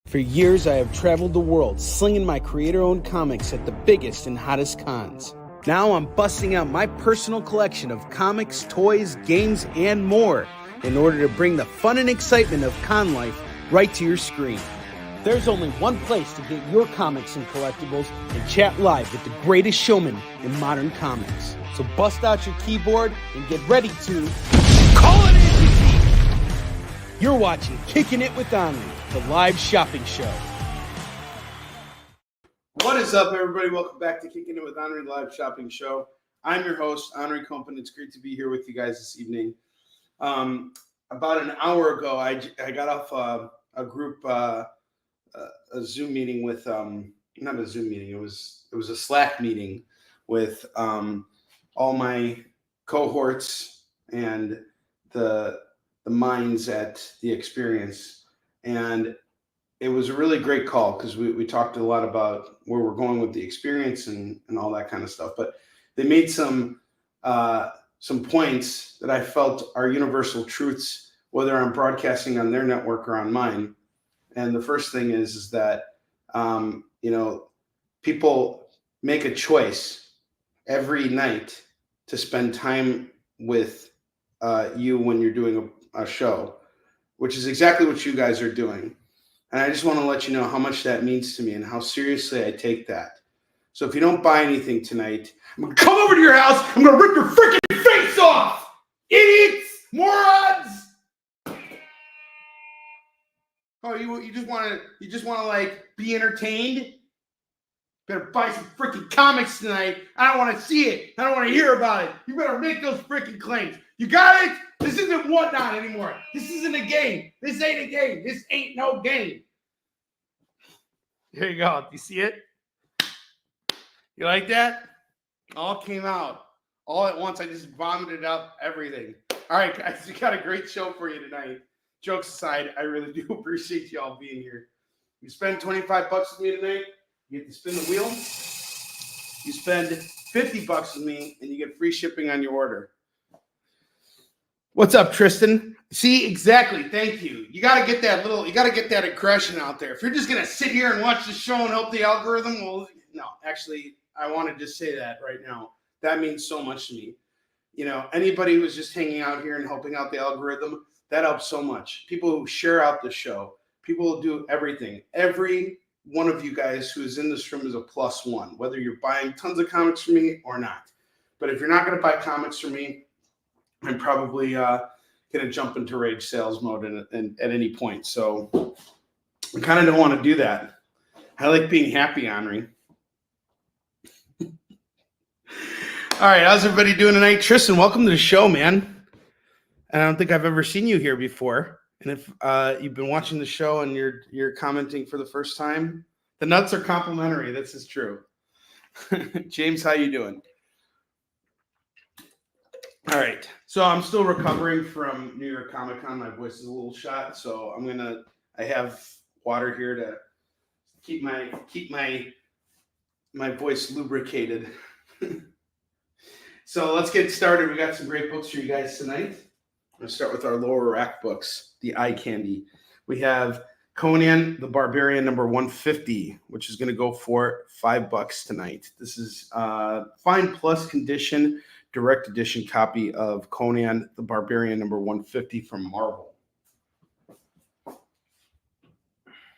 For years, I have traveled the world slinging my creator-owned comics at the biggest and hottest cons. Now I'm busting out my personal collection of comics, toys, games, and more in order to bring the fun and excitement of con life right to your screen. There's only one place to get your comics and collectibles and chat live with the greatest showman in modern comics. So bust out your keyboard and get ready to call it in! You're watching Kickin' It with Onrie, the live shopping show. What is up, everybody? Welcome back to Kickin' It with Onrie, the live shopping show. I'm your host, Onrie Company. It's great to be here with you guys this evening. About an hour ago, I got off a group, a Zoom meeting with, not a Zoom meeting, it was a Slack meeting with all my cohorts and the minds at the experience. And it was a really great call because we talked a lot about where we're going with the experience and all that kind of stuff. But they made some points that I felt are universal truths, whether I'm broadcasting on their network or on mine. And the first thing is that, people make a choice every night to spend time with you when you're doing a show, which is exactly what you guys are doing. And I just want to let you know how much that means to me and how seriously I take that. So if you don't buy anything tonight, I'm going to come over to your house. I'm going to rip your freaking face off. Idiots, morons. Oh, you just want to like be entertained? Better buy some freaking comics tonight. I don't want to see it. I don't want to hear about it. You better make those freaking claims. You got it? This isn't Whatnot anymore. This isn't a game. This ain't a game. This ain't no game. There you go. You see it? You like that? All came out. All at once. I just vomited up everything. All right, guys. We got a great show for you tonight. Jokes aside, I really do appreciate y'all being here. You spend $25 with me tonight, you get to spin the wheel. You spend $50 with me, and you get free shipping on your order. What's up, Tristan? See, exactly. Thank you. You got to get that aggression out there. If you're just going to sit here and watch the show and help the algorithm, well, no, actually, I want to just say that right now. That means so much to me. Anybody who's just hanging out here and helping out the algorithm, that helps so much. People who share out the show, people who do everything. Every one of you guys who is in this room is a plus one, whether you're buying tons of comics from me or not. But if you're not going to buy comics from me, I'm probably going to jump into rage sales mode at any point. So I kind of don't want to do that. I like being happy, Onrie. All right, how's everybody doing tonight? Tristan, welcome to the show, man. I don't think I've ever seen you here before. And if you've been watching the show and you're commenting for the first time, the nuts are complimentary. This is true. James, how you doing? All right. So I'm still recovering from New York Comic Con. My voice is a little shot. So I have water here to keep my voice lubricated. So let's get started. We got some great books for you guys tonight. I'm going to start with our lower rack books, the eye candy. We have Conan the Barbarian number 150, which is going to go for $5 tonight. This is fine plus condition, direct edition copy of Conan the Barbarian number 150 from Marvel. And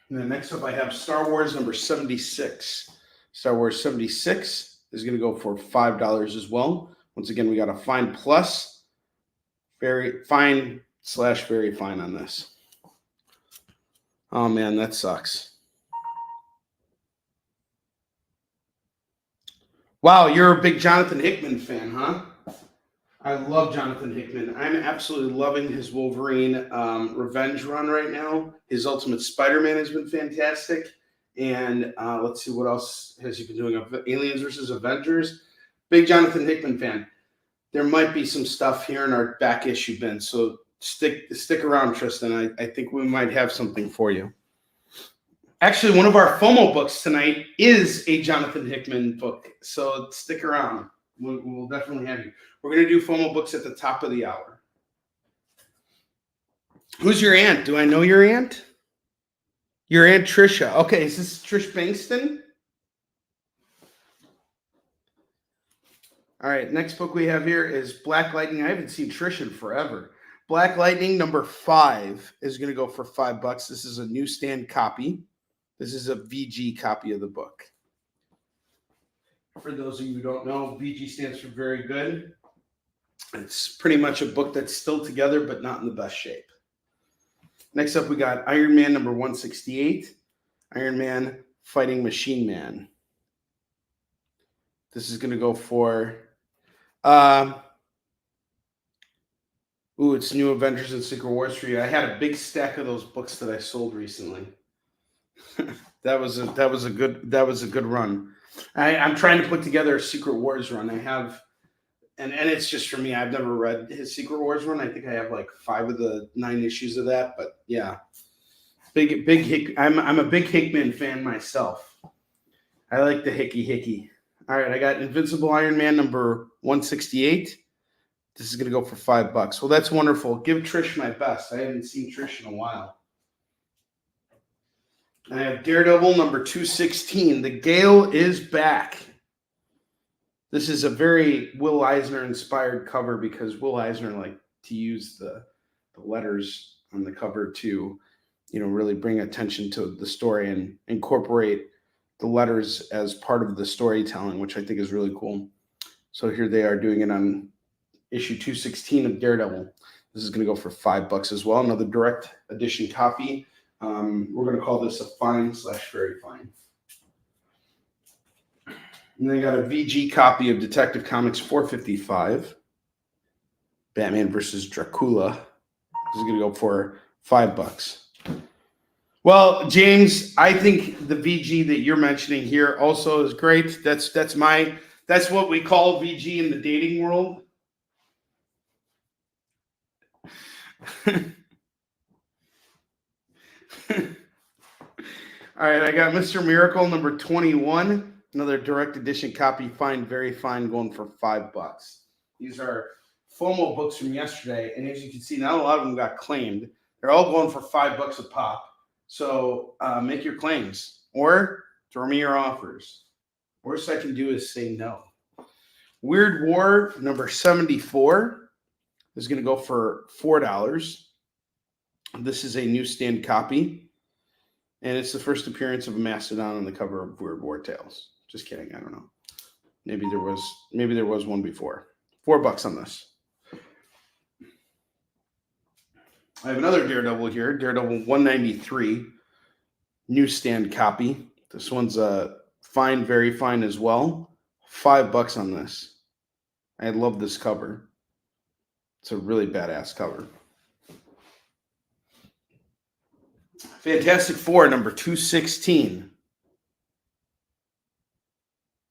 then next up I have Star Wars number 76. Star Wars 76 is going to go for $5 as well. Once again, we got a fine plus. Very fine / very fine on this. Oh man, that sucks. Wow, you're a big Jonathan Hickman fan, huh? I love Jonathan Hickman. I'm absolutely loving his Wolverine revenge run right now. His Ultimate Spider-Man has been fantastic. And let's see, what else has he been doing? Aliens versus Avengers. Big Jonathan Hickman fan. There might be some stuff here in our back issue bin, so stick around, Tristan. I think we might have something for you. Actually, one of our FOMO books tonight is a Jonathan Hickman book, so stick around. We'll definitely have you. We're going to do FOMO books at the top of the hour. Who's your aunt? Do I know your aunt? Your Aunt Trisha. Okay, is this Trish Bankston? All right, next book we have here is Black Lightning. I haven't seen Trish in forever. Black Lightning number 5 is going to go for $5. This is a newsstand copy. This is a VG copy of the book. For those of you who don't know, VG stands for very good. It's pretty much a book that's still together, but not in the best shape. Next up, we got Iron Man number 168. Iron Man Fighting Machine Man. This is going to go for... it's New Avengers and Secret Wars for you. I had a big stack of those books that I sold recently. that was a good run. I'm trying to put together a Secret Wars run. I have, and it's just for me. I've never read his Secret Wars run. I think I have like 5 of the 9 issues of that. But yeah, big Hick. I'm a big Hickman fan myself. I like the Hickey. All right, I got Invincible Iron Man number 168. This is going to go for $5. Well, that's wonderful. Give Trish my best. I haven't seen Trish in a while. I have Daredevil number 216. The Gale is back. This is a very Will Eisner inspired cover because Will Eisner liked to use the letters on the cover to, really bring attention to the story and incorporate the letters as part of the storytelling, which I think is really cool. So here they are doing it on issue 216 of Daredevil. This is going to go for $5 as well. Another direct edition copy. We're going to call this a fine/very fine. And then I got a VG copy of Detective Comics 455, Batman versus Dracula. This is going to go for $5. Well, James, I think the VG that you're mentioning here also is great. That's what we call VG in the dating world. All right, I got Mr. Miracle number 21, another direct edition copy, fine, very fine, going for $5. These are FOMO books from yesterday, and as you can see, not a lot of them got claimed. They're all going for $5 a pop. So make your claims or throw me your offers. Worst I can do is say no. Weird War number 74 is going to go for $4. This is a newsstand copy, and it's the first appearance of a mastodon on the cover of Weird War Tales. Just kidding. I don't know. Maybe there was one before. $4 on this. I have another Daredevil here, Daredevil 193, newsstand copy. This one's fine, very fine as well. $5 on this. I love this cover. It's a really badass cover. Fantastic Four number 216.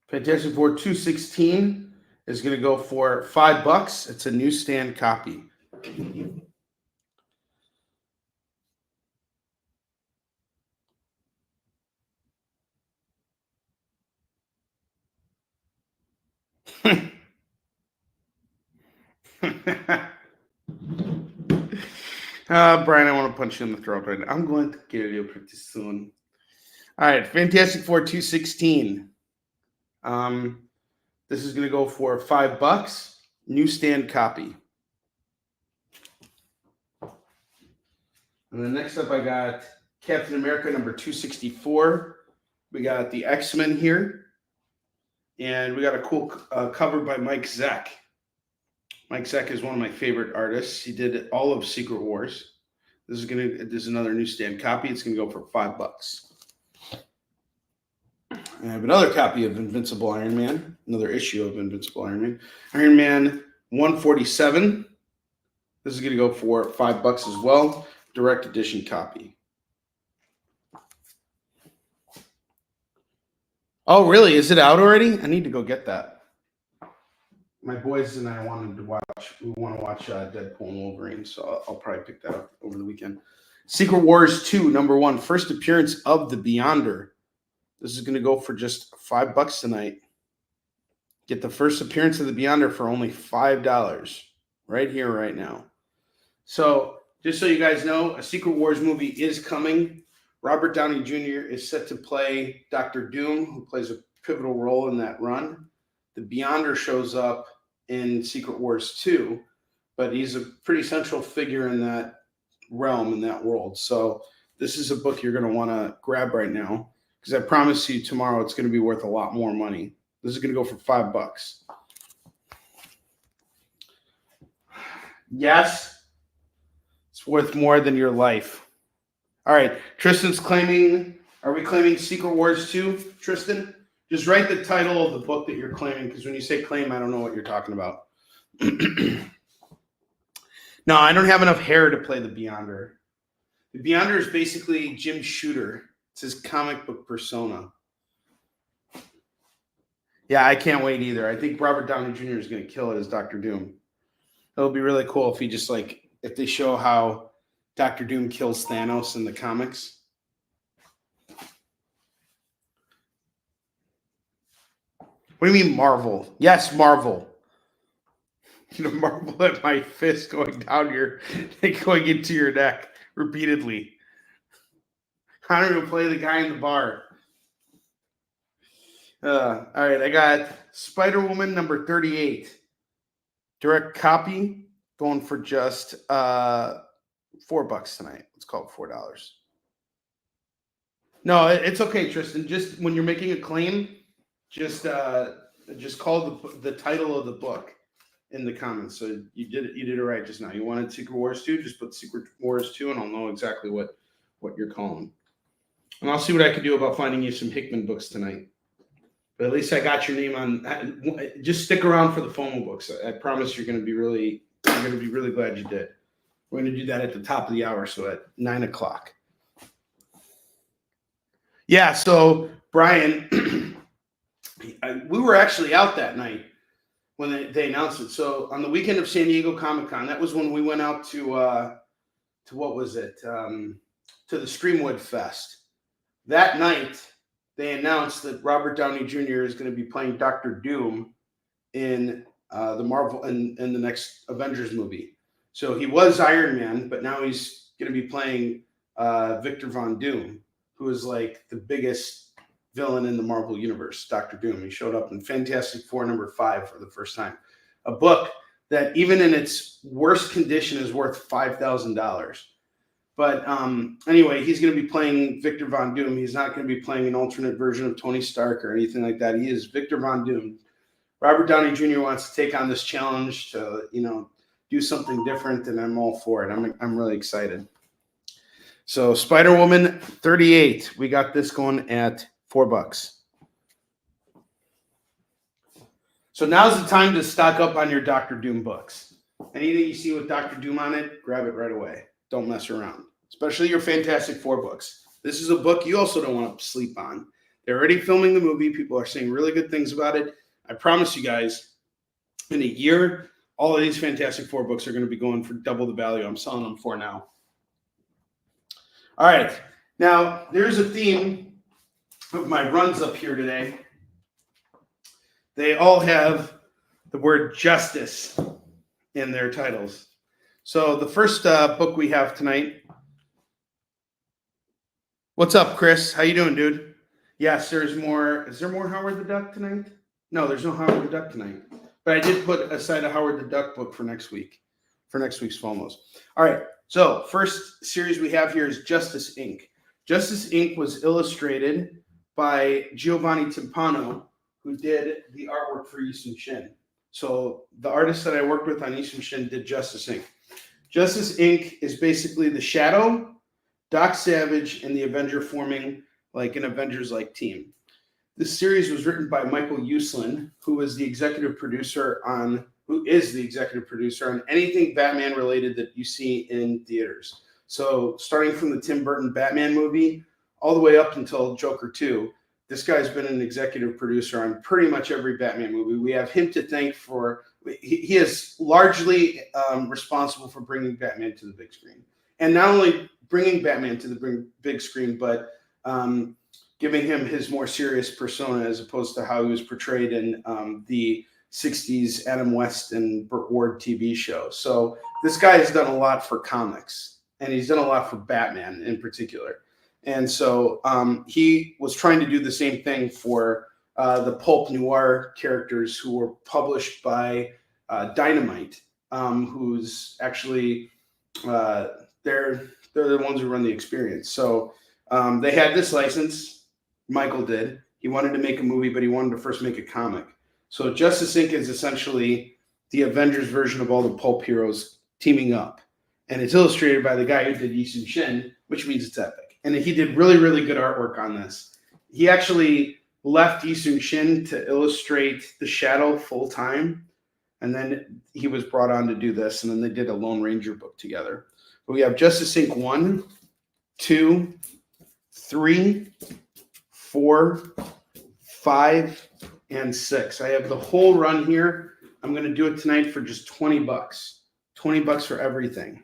Fantastic Four 216 is going to go for $5. It's a newsstand copy. Brian, I want to punch you in the throat right now. I'm going to kill you pretty soon. All right, Fantastic Four 216. This is going to go for $5. Newsstand copy. And then next up, I got Captain America number 264. We got the X-Men here. And we got a cool cover by Mike Zeck. Mike Zeck is one of my favorite artists. He did all of Secret Wars. This is another newsstand copy. It's going to go for $5. I have another copy of Invincible Iron Man, another issue of Invincible Iron Man. Iron Man 147. This is going to go for $5 as well. Direct edition copy. Oh, really? Is it out already? I need to go get that. My boys and I want to watch Deadpool and Wolverine, so I'll probably pick that up over the weekend. Secret Wars 2, number 1, first appearance of the Beyonder. This is going to go for just $5 tonight. Get the first appearance of the Beyonder for only $5 right here, right now. So just so you guys know, a Secret Wars movie is coming. Robert Downey Jr. is set to play Dr. Doom, who plays a pivotal role in that run. The Beyonder shows up in Secret Wars 2, but he's a pretty central figure in that realm, in that world. So this is a book you're going to want to grab right now, because I promise you tomorrow it's going to be worth a lot more money. This is going to go for $5. Yes, it's worth more than your life. All right, Tristan's claiming, are we claiming Secret Wars 2, Tristan? Just write the title of the book that you're claiming, because when you say claim, I don't know what you're talking about. No, I don't have enough hair to play the Beyonder. The Beyonder is basically Jim Shooter. It's his comic book persona. Yeah, I can't wait either. I think Robert Downey Jr. is going to kill it as Dr. Doom. It'll be really cool if he just if they show how Dr. Doom kills Thanos in the comics. What do you mean Marvel? Yes, Marvel. You know, marvel at my fist going going into your neck repeatedly. I don't even play the guy in the bar. All right, I got Spider-Woman number 38. Direct copy going for just $4 tonight. Let's call it $4. No, it's okay, Tristan. Just when you're making a claim, just call the title of the book in the comments. So you did it right just now. You wanted Secret Wars 2, just put Secret Wars 2 and I'll know exactly what you're calling. And I'll see what I can do about finding you some Hickman books tonight. But at least I got your name on. Just stick around for the FOMO books. I promise you're going to be really glad you did. We're going to do that at the top of the hour, so at 9 o'clock. Yeah, so Brian, we were actually out that night when they announced it. So on the weekend of San Diego Comic-Con, that was when we went out to what was it? To the Streamwood Fest. That night, they announced that Robert Downey Jr. is going to be playing Dr. Doom in the Marvel in the next Avengers movie. So he was Iron Man, but now he's going to be playing Victor Von Doom, who is like the biggest villain in the Marvel universe, Dr. Doom. He showed up in Fantastic Four #5 for the first time. A book that even in its worst condition is worth $5,000. But anyway, he's going to be playing Victor Von Doom. He's not going to be playing an alternate version of Tony Stark or anything like that. He is Victor Von Doom. Robert Downey Jr. wants to take on this challenge to, do something different, and I'm all for it. I'm really excited. So Spider-Woman 38, we got this going at $4. So now's the time to stock up on your Dr. Doom books. Anything you see with Dr. Doom on it, grab it right away. Don't mess around, especially your Fantastic Four books. This is a book you also don't want to sleep on. They're already filming the movie. People are saying really good things about it. I promise you guys, in a year, all of these Fantastic Four books are going to be going for double the value I'm selling them for now. All right. Now, there's a theme of my runs up here today. They all have the word justice in their titles. So the first book we have tonight. What's up, Chris? How you doing, dude? Yes, there's more. Is there more Howard the Duck tonight? No, there's no Howard the Duck tonight. But I did put aside a Howard the Duck book for next week, for next week's FOMOs. All right. So first series we have here is Justice Inc. Justice Inc. was illustrated by Giovanni Timpano, who did the artwork for Easton Shin. So the artist that I worked with on Easton Shin did Justice Inc. Justice Inc. is basically the Shadow, Doc Savage, and the Avenger forming like an Avengers-like team. This series was written by Michael Uslan, who is the executive producer on anything Batman related that you see in theaters. So starting from the Tim Burton Batman movie all the way up until Joker 2, this guy's been an executive producer on pretty much every Batman movie. We have him to thank for, he is largely responsible for bringing Batman to the big screen. And not only bringing Batman to the big screen, but giving him his more serious persona as opposed to how he was portrayed in the 60s Adam West and Burt Ward TV show. So this guy has done a lot for comics, and he's done a lot for Batman in particular. And so he was trying to do the same thing for the pulp noir characters who were published by Dynamite, who's actually they're the ones who run the Experience. So they had this license. Michael did. He wanted to make a movie, but he wanted to first make a comic. So Justice Inc. is essentially the Avengers version of all the pulp heroes teaming up. And it's illustrated by the guy who did Yisun Shin, which means it's epic. And he did really, really good artwork on this. He actually left Yisun Shin to illustrate The Shadow full time. And then he was brought on to do this. And then they did a Lone Ranger book together. But we have Justice Inc. 1, 2, 3, 4, 5, and 6. I have the whole run here. I'm going to do it tonight for just $20. $20 for everything.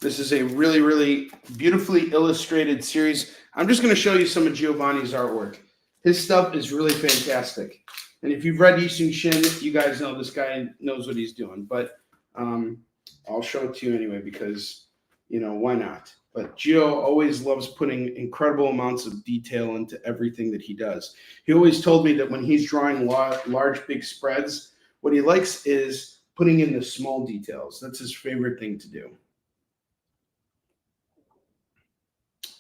This is a really, really beautifully illustrated series. I'm just going to show you some of Giovanni's artwork. His stuff is really fantastic. And if you've read Yisun Shin, you guys know this guy knows what he's doing. But I'll show it to you anyway because, you know, why not? But Gio always loves putting incredible amounts of detail into everything that he does. He always told me that when he's drawing large, big spreads, what he likes is putting in the small details. That's his favorite thing to do.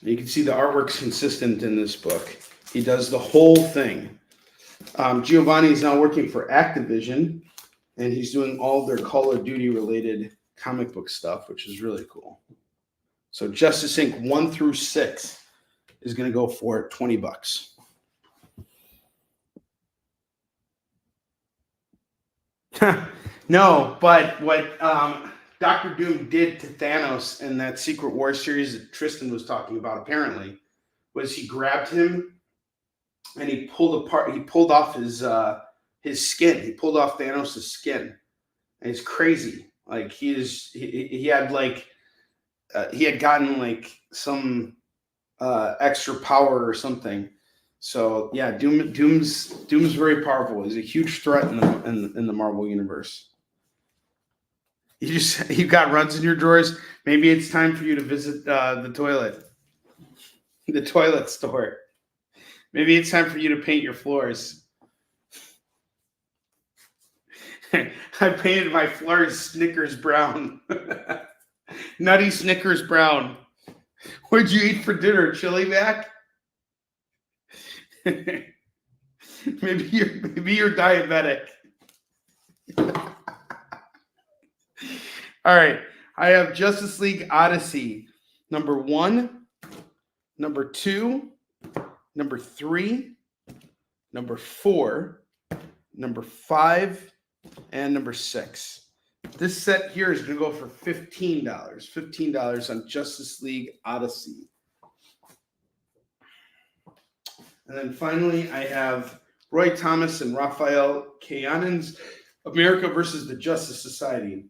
You can see the artwork's consistent in this book. He does the whole thing. Giovanni is now working for Activision, and he's doing all their Call of Duty related comic book stuff, which is really cool. So Justice Inc. 1 through 6 is going to go for $20. No, but what Dr. Doom did to Thanos in that Secret War series that Tristan was talking about, apparently, was he grabbed him and he pulled off his skin. He pulled off Thanos' skin. And it's crazy. Like he had gotten like some extra power or something. So yeah, Doom's very powerful. He's a huge threat in the Marvel universe. You've got runs in your drawers. Maybe it's time for you to visit the toilet store. Maybe it's time for you to paint your floors. I painted my floors Snickers brown. Nutty Snickers brown. What did you eat for dinner? Chili mac? Maybe you're diabetic. All right. I have Justice League Odyssey number 1, number 2, number 3, number 4, number 5, and number 6. This set here is going to go for $15. $15 on Justice League Odyssey. And then finally, I have Roy Thomas and Raphael Kayanen's America versus the Justice Society.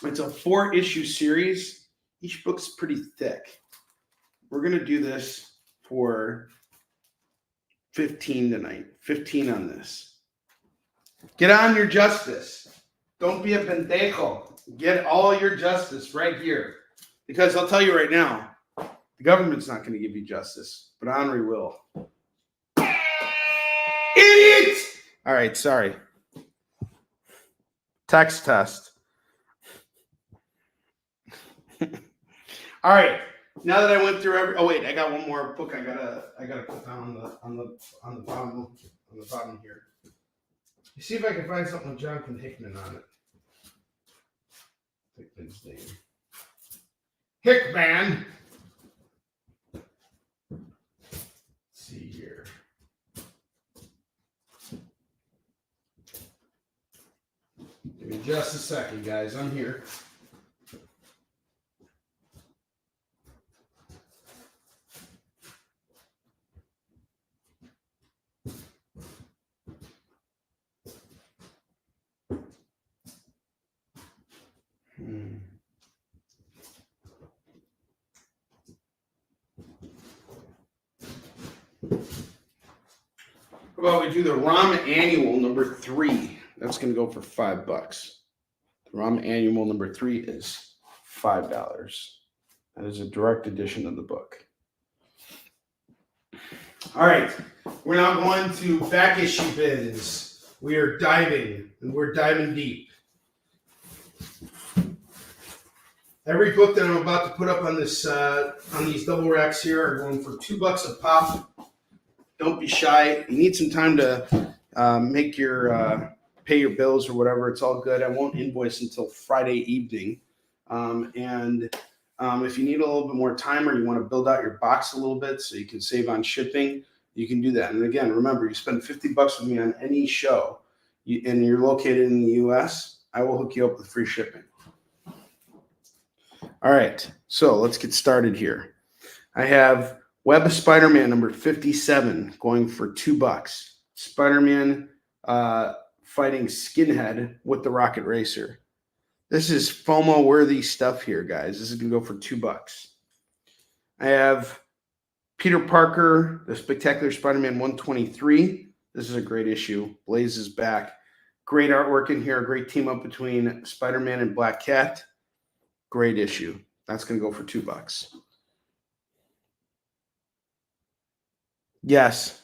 It's a 4-issue series. Each book's pretty thick. We're going to do this for $15 tonight. $15 on this. Get on your justice. Don't be a pendejo. Get all your justice right here. Because I'll tell you right now, the government's not going to give you justice, but Onrie will. Idiot! All right, sorry. Text test. All right. Now that I went through I got one more book I gotta put down on the bottom here. See if I can find something with Jonathan Hickman on it. Hickman's name. Hickman. Let's see here. Give me just a second, guys. I'm here. How about we do the ROM Annual number 3? That's going to go for $5. The ROM Annual number 3 is $5. That is a direct edition of the book. All right, we're now going to back issue bins. We are diving, and we're diving deep. Every book that I'm about to put up on this on these double racks here are going for $2 a pop. Don't be shy. You need some time to make your pay your bills or whatever. It's all good. I won't invoice until Friday evening. If you need a little bit more time or you want to build out your box a little bit so you can save on shipping, you can do that. And again, remember, you spend $50 with me on any show and you're located in the US, I will hook you up with free shipping. All right, so let's get started here. I have Web of Spider-Man number 57 going for $2. Spider-Man fighting Skinhead with the Rocket Racer. This is FOMO-worthy stuff here, guys. This is going to go for $2. I have Peter Parker, The Spectacular Spider-Man 123. This is a great issue. Blaze is back. Great artwork in here. A great team up between Spider-Man and Black Cat. Great issue. That's going to go for $2. Yes.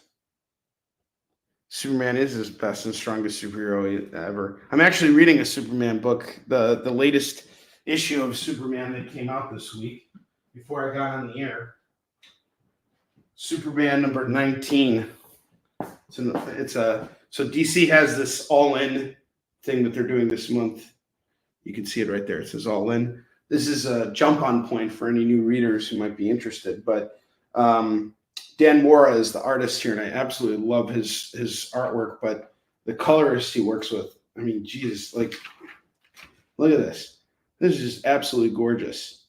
Superman is his best and strongest superhero ever. I'm actually reading a Superman book, the latest issue of Superman that came out this week before I got on the air. Superman number 19. So DC has this all-in thing that they're doing this month. You can see it right there. It says all in. This is a jump-on point for any new readers who might be interested. But Dan Mora is the artist here, and I absolutely love his artwork. But the colorist he works with, I mean, Jesus, like, look at this. This is just absolutely gorgeous.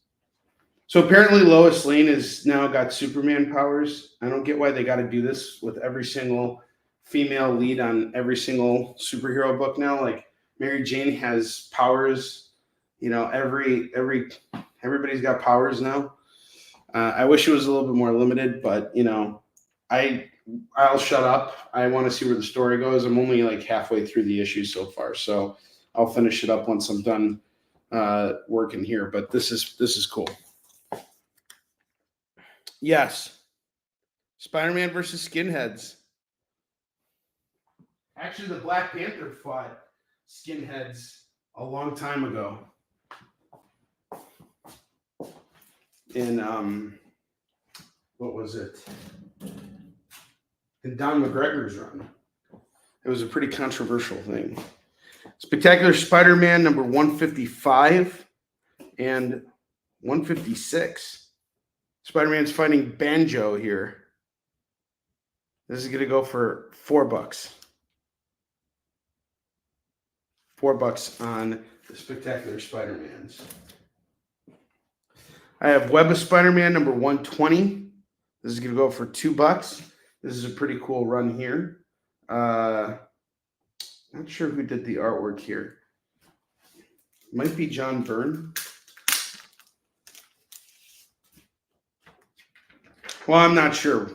So apparently Lois Lane has now got Superman powers. I don't get why they got to do this with every single female lead on every single superhero book now. Like Mary Jane has powers. You know, everybody's got powers now. I wish it was a little bit more limited, but you know, I'll shut up. I want to see where the story goes. I'm only like halfway through the issue so far, so I'll finish it up once I'm done working here. But this is cool. Yes, Spider-Man versus Skinheads. Actually, the Black Panther fought Skinheads a long time ago. In what was it? In Don McGregor's run. It was a pretty controversial thing. Spectacular Spider-Man number 155 and 156. Spider-Man's fighting Banjo here. This is going to go for $4. $4 on the Spectacular Spider-Mans. I have Web of Spider-Man number 120. This is going to go for $2. This is a pretty cool run here. Not sure who did the artwork here. Might be John Byrne. Well, I'm not sure.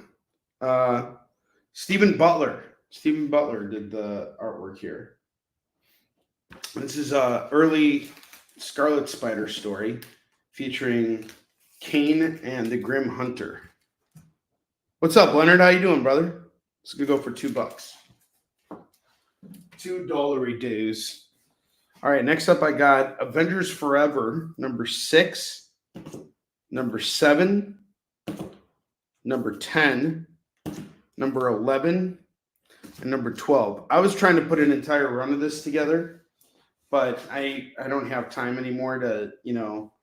Stephen Butler. Stephen Butler did the artwork here. This is an early Scarlet Spider story featuring Kane and the Grim Hunter. What's up, Leonard? How you doing, brother? It's gonna go for $2. $2 dues. All right, next up I got Avengers Forever, number 6, number 7, number 10, number 11, and number 12. I was trying to put an entire run of this together, but I don't have time anymore to, you know,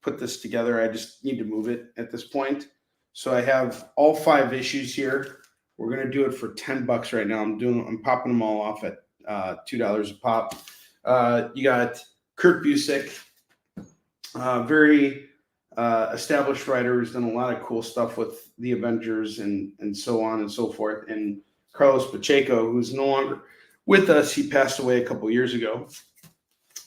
put this together. I just need to move it at this point. So I have all 5 issues here. We're going to do it for $10 right now. I'm popping them all off at $2 a pop. You got Kurt Busiek, very established writer who's done a lot of cool stuff with the Avengers and so on and so forth. And Carlos Pacheco, who's no longer with us. He passed away a couple years ago,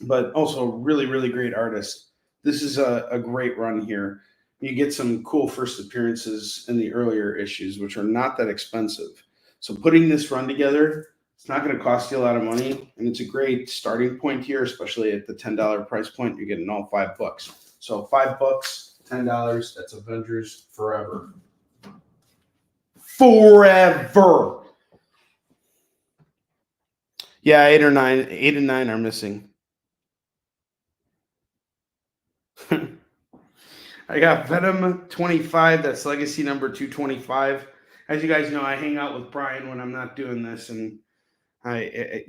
but also a really, really great artist. This is a great run here. You get some cool first appearances in the earlier issues, which are not that expensive. So putting this run together, it's not going to cost you a lot of money, and it's a great starting point here, especially at the $10 price point. You're getting all 5 books. So $5 $10. That's Avengers Forever. Forever. Yeah, 8 or 9. 8 and 9 are missing. I got Venom 25. That's legacy number 225. As you guys know, I hang out with Brian when I'm not doing this, and I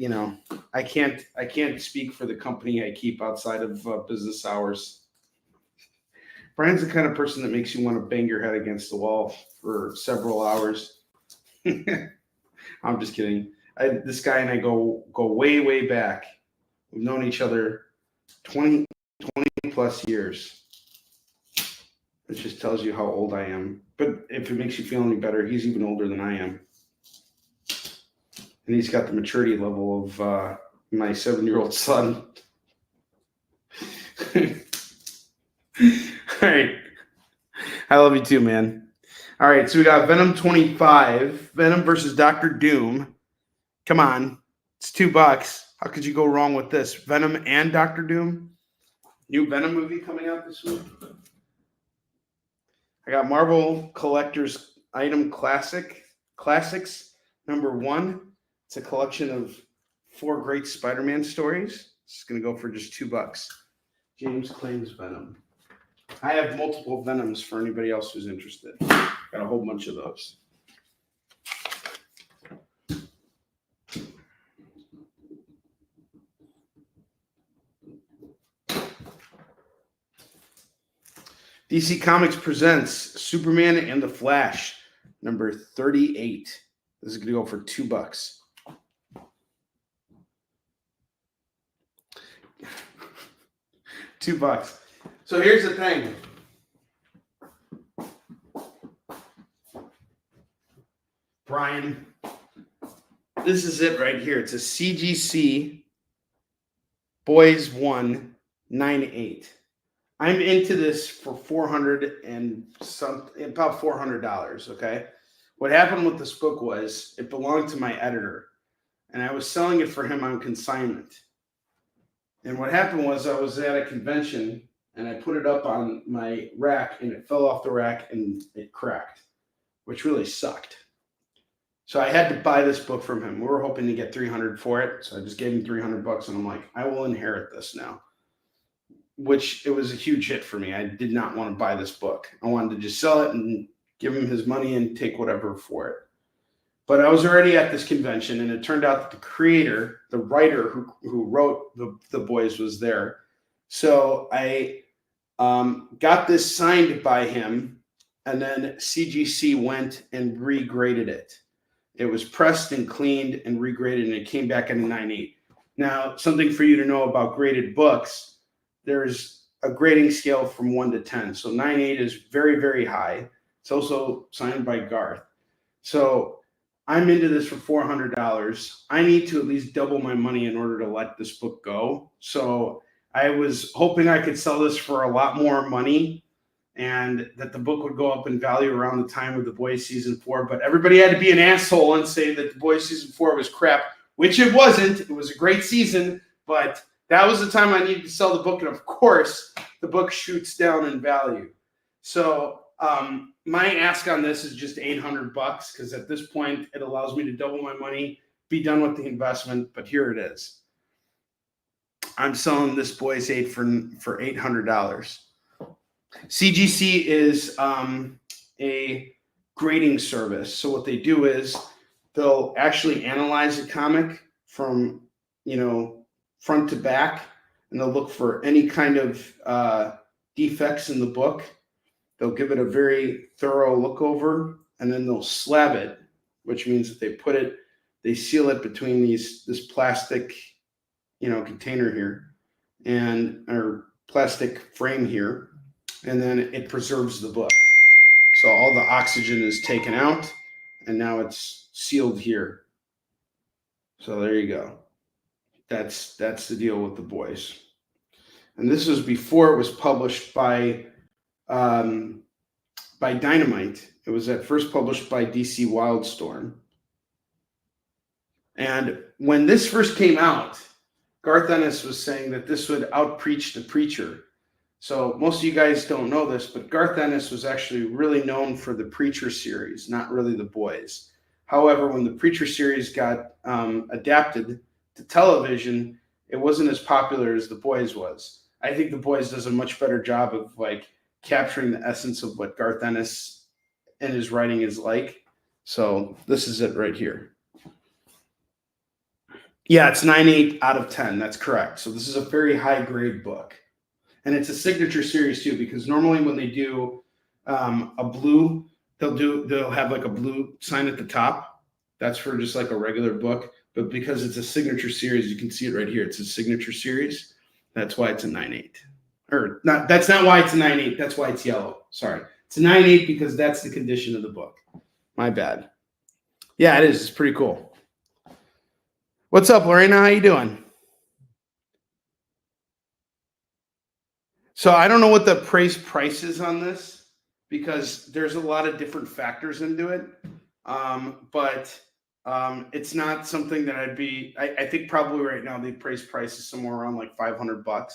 can't speak for the company I keep outside of business hours. Brian's the kind of person that makes you want to bang your head against the wall for several hours. I'm just kidding. This guy and I go way, way back. We've known each other 20 plus years. It just tells you how old I am. But if it makes you feel any better, he's even older than I am. And he's got the maturity level of my 7-year-old son. All right. I love you too, man. All right, so we got Venom 25. Venom versus Dr. Doom. Come on. It's $2. How could you go wrong with this? Venom and Dr. Doom. New Venom movie coming out this week. I got Marvel Collector's Item Classics number 1. It's a collection of 4 great Spider-Man stories. It's going to go for just $2. James claims Venom. I have multiple Venoms for anybody else who's interested. Got a whole bunch of those. DC Comics presents Superman and the Flash, number 38. This is going to go for $2. $2. So here's the thing. Brian, this is it right here. It's a CGC Boys 1 98. I'm into this for $400 and something, about $400. Okay. What happened with this book was it belonged to my editor, and I was selling it for him on consignment. And what happened was I was at a convention and I put it up on my rack and it fell off the rack and it cracked, which really sucked. So I had to buy this book from him. We were hoping to get $300 for it. So I just gave him $300 and I'm like, I will inherit this now, which it was a huge hit for me. I did not want to buy this book. I wanted to just sell it and give him his money and take whatever for it. But I was already at this convention, and it turned out that the creator, the writer who wrote the Boys was there. So I got this signed by him, and then CGC went and regraded it. It was pressed and cleaned and regraded, and it came back in a 9.8. Now, something for you to know about graded books, there's a grading scale from 1 to 10. So 9.8 is very, very high. It's also signed by Garth. So I'm into this for $400. I need to at least double my money in order to let this book go. So I was hoping I could sell this for a lot more money and that the book would go up in value around the time of The Boys Season 4. But everybody had to be an asshole and say that The Boys Season 4 was crap, which it wasn't. It was a great season, but that was the time I needed to sell the book. And of course, the book shoots down in value. So my ask on this is just $800 because at this point it allows me to double my money, be done with the investment. But here it is. I'm selling this Boys 8 for $800. CGC is a grading service. So what they do is they'll actually analyze a comic from, front to back, and they'll look for any kind of defects in the book. They'll give it a very thorough look over, and then they'll slab it, which means that they seal it between this plastic, container here or plastic frame here, and then it preserves the book. So all the oxygen is taken out, and now it's sealed here. So there you go. That's the deal with The Boys. And this was before it was published by Dynamite. It was at first published by DC Wildstorm. And when this first came out, Garth Ennis was saying that this would outpreach The Preacher. So most of you guys don't know this, but Garth Ennis was actually really known for the Preacher series, not really the Boys. However, when the Preacher series got adapted to television, it wasn't as popular as the Boys was. I think the Boys does a much better job of like capturing the essence of what Garth Ennis and his writing is like. So this is it right here. Yeah, it's 9.8 out of 10. That's correct. So this is a very high grade book. And it's a signature series too, because normally when they do a blue, they'll have like a blue sign at the top. That's for just like a regular book. But because it's a signature series, you can see it right here. It's a signature series. That's why it's a 9.8. Or not, that's not why it's a 9.8. That's why it's yellow. Sorry. It's a 9.8 because that's the condition of the book. My bad. Yeah, it is. It's pretty cool. What's up, Lorena? How you doing? So I don't know what the price is on this because there's a lot of different factors into it. But it's not something that I think probably right now the price is somewhere around like $500.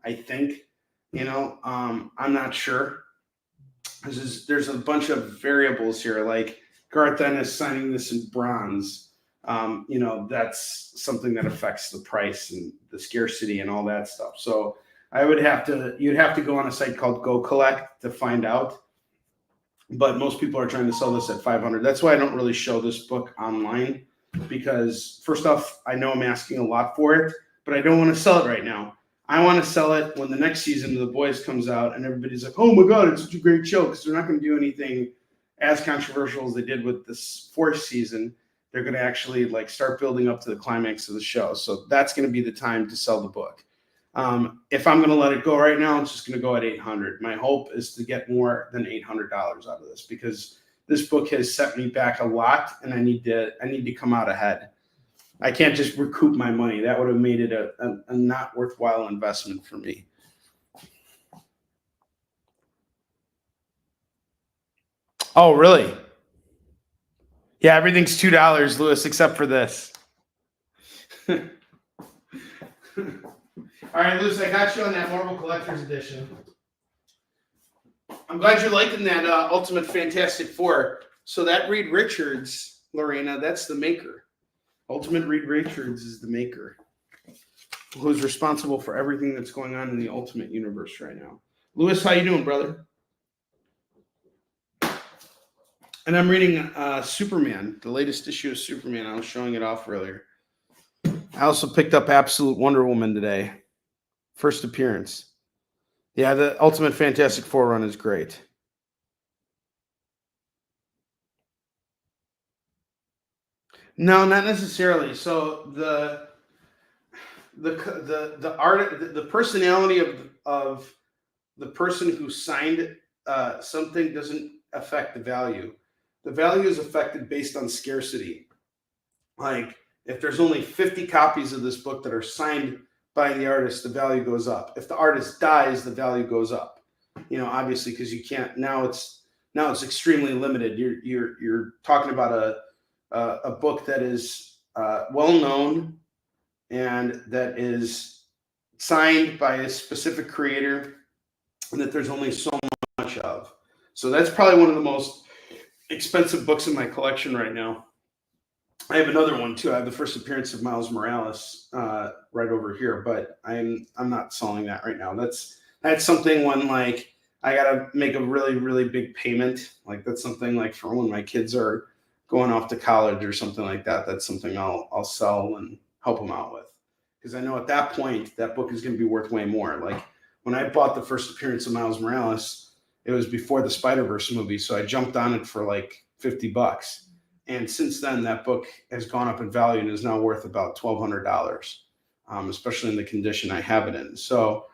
I think, I'm not sure. There's a bunch of variables here, like Garth Ennis signing this in bronze. That's something that affects the price and the scarcity and all that stuff. So you'd have to go on a site called Go Collect to find out. But most people are trying to sell this at $500. That's why I don't really show this book online, because first off, I know I'm asking a lot for it, but I don't want to sell it right now. I want to sell it when the next season of The Boys comes out and everybody's like, oh my God, it's such a great show, because they're not going to do anything as controversial as they did with this fourth season. They're going to actually like start building up to the climax of the show. So that's going to be the time to sell the book. If I'm going to let it go right now, it's just going to go at $800. My hope is to get more than $800 out of this, because this book has set me back a lot, and I need to come out ahead. I can't just recoup my money. That would have made it a not worthwhile investment for me. Oh, really? Yeah, everything's $2, Lewis, except for this. All right, Lewis, I got you on that Marvel Collector's Edition. I'm glad you're liking that Ultimate Fantastic Four. So that Reed Richards, Lorena, that's the maker. Ultimate Reed Richards is the maker, who's responsible for everything that's going on in the Ultimate Universe right now. Lewis, how you doing, brother? And I'm reading Superman, the latest issue of Superman. I was showing it off earlier. I also picked up Absolute Wonder Woman today. First appearance. Yeah, the Ultimate Fantastic Four run is great. No, not necessarily. So the art, the personality of the person who signed something doesn't affect the value. The value is affected based on scarcity. Like if there's only 50 copies of this book that are signed by the artist, the value goes up. If the artist dies, the value goes up. Obviously, because you can't now. It's extremely limited. You're talking about a book that is well known and that is signed by a specific creator, and that there's only so much of. So that's probably one of the most expensive books in my collection right now. I have another one too. I have the first appearance of Miles Morales right over here, but I'm not selling that right now. That's something when like I gotta make a really, really big payment. Like that's something like for when my kids are going off to college or something like that. That's something I'll sell and help them out with, because I know at that point that book is going to be worth way more. Like when I bought the first appearance of Miles Morales, it was before the Spider-Verse movie, so I jumped on it for like $50. And since then, that book has gone up in value and is now worth about $1,200, especially in the condition I have it in. So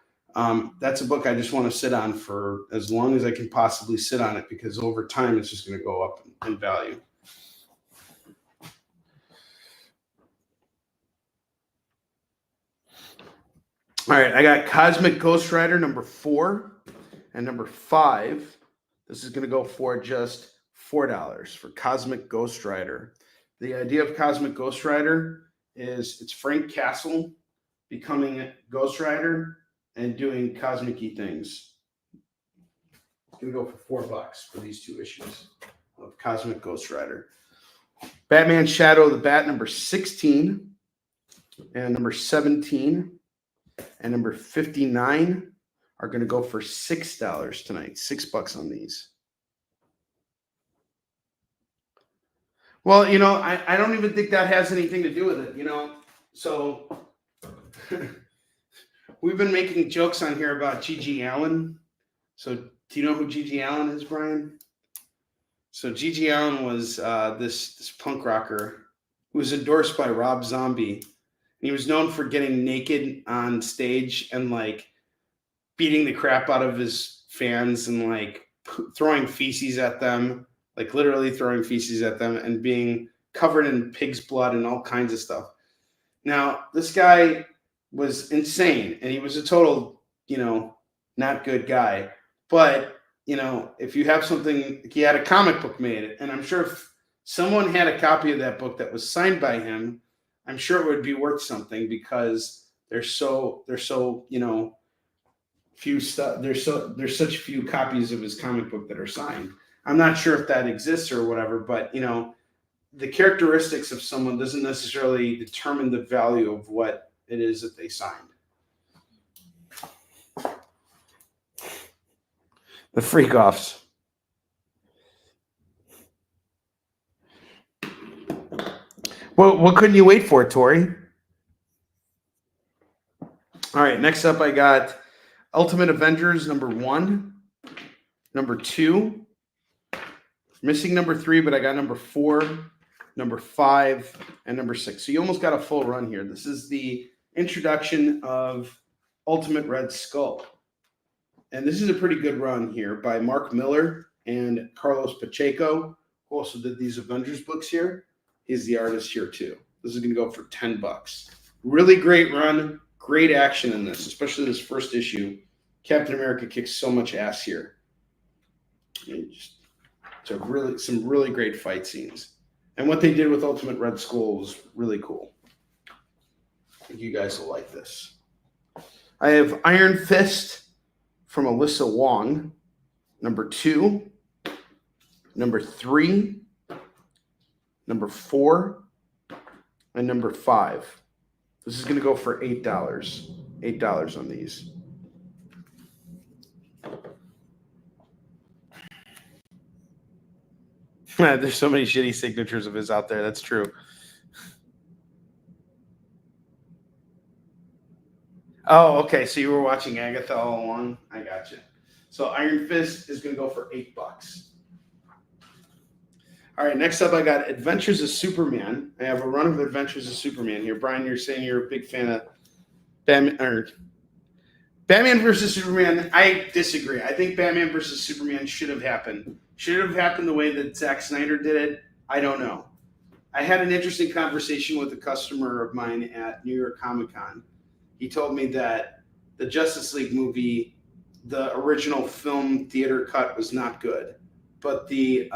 that's a book I just want to sit on for as long as I can possibly sit on it, because over time, it's just going to go up in value. All right, I got Cosmic Ghost Rider number 4 and number 5. This is going to go for just $4 for Cosmic Ghost Rider. The idea of Cosmic Ghost Rider is it's Frank Castle becoming Ghost Rider, and doing cosmic-y things. Gonna go for $4 for these 2 issues of Cosmic Ghost Rider. Batman Shadow of the Bat number 16 and number 17 and number 59 are going to go for $6 tonight. $6 on these. Well, I don't even think that has anything to do with it, So we've been making jokes on here about Gigi Allen. So do you know who Gigi Allen is, Brian? So Gigi Allen was this punk rocker who was endorsed by Rob Zombie. And he was known for getting naked on stage and like beating the crap out of his fans and like throwing feces at them, like literally throwing feces at them and being covered in pig's blood and all kinds of stuff. Now, this guy was insane and he was a total, not good guy. But, if you have something, he had a comic book made, and I'm sure if someone had a copy of that book that was signed by him, I'm sure it would be worth something because there's few stuff. There's such few copies of his comic book that are signed. I'm not sure if that exists or whatever, but the characteristics of someone doesn't necessarily determine the value of what it is that they signed. The freak offs. Well, what couldn't you wait for, Tori? All right, next up I got Ultimate Avengers number 1, number 2, missing number 3, but I got number 4, number 5, and number 6. So you almost got a full run here. This is the introduction of Ultimate Red Skull. And this is a pretty good run here by Mark Miller and Carlos Pacheco, who also did these Avengers books here. He's the artist here too. This is going to go for $10. Really great run, great action in this, especially this first issue. Captain America kicks so much ass here. Some really great fight scenes. And what they did with Ultimate Red Skull was really cool. I think you guys will like this. I have Iron Fist from Alyssa Wong, number 2, number 3, number 4, and number 5. This is going to go for $8. $8 on these. There's so many shitty signatures of his out there. That's true. Oh, okay. So you were watching Agatha all along? I got you. So Iron Fist is going to go for $8. All right. Next up, I got Adventures of Superman. I have a run of Adventures of Superman here. Brian, you're saying you're a big fan of Batman versus Superman. I disagree. I think Batman versus Superman should have happened. Should it have happened the way that Zack Snyder did it? I don't know. I had an interesting conversation with a customer of mine at New York Comic Con. He told me that the Justice League movie, the original film theater cut was not good, but the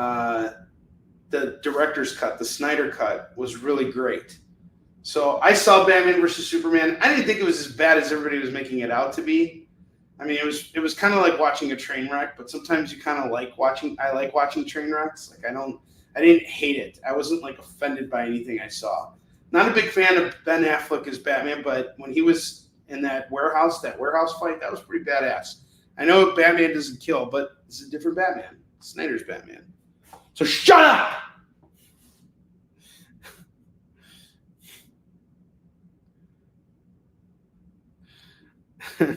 director's cut, the Snyder cut, was really great. So I saw Batman versus Superman. I didn't think it was as bad as everybody was making it out to be. I mean, it was kind of like watching a train wreck, but sometimes you kind of like watching. I like watching train wrecks. Like I didn't hate it. I wasn't like offended by anything I saw. Not a big fan of Ben Affleck as Batman, but when he was in that warehouse fight, that was pretty badass. I know Batman doesn't kill, but it's a different Batman. Snyder's Batman. So shut up! You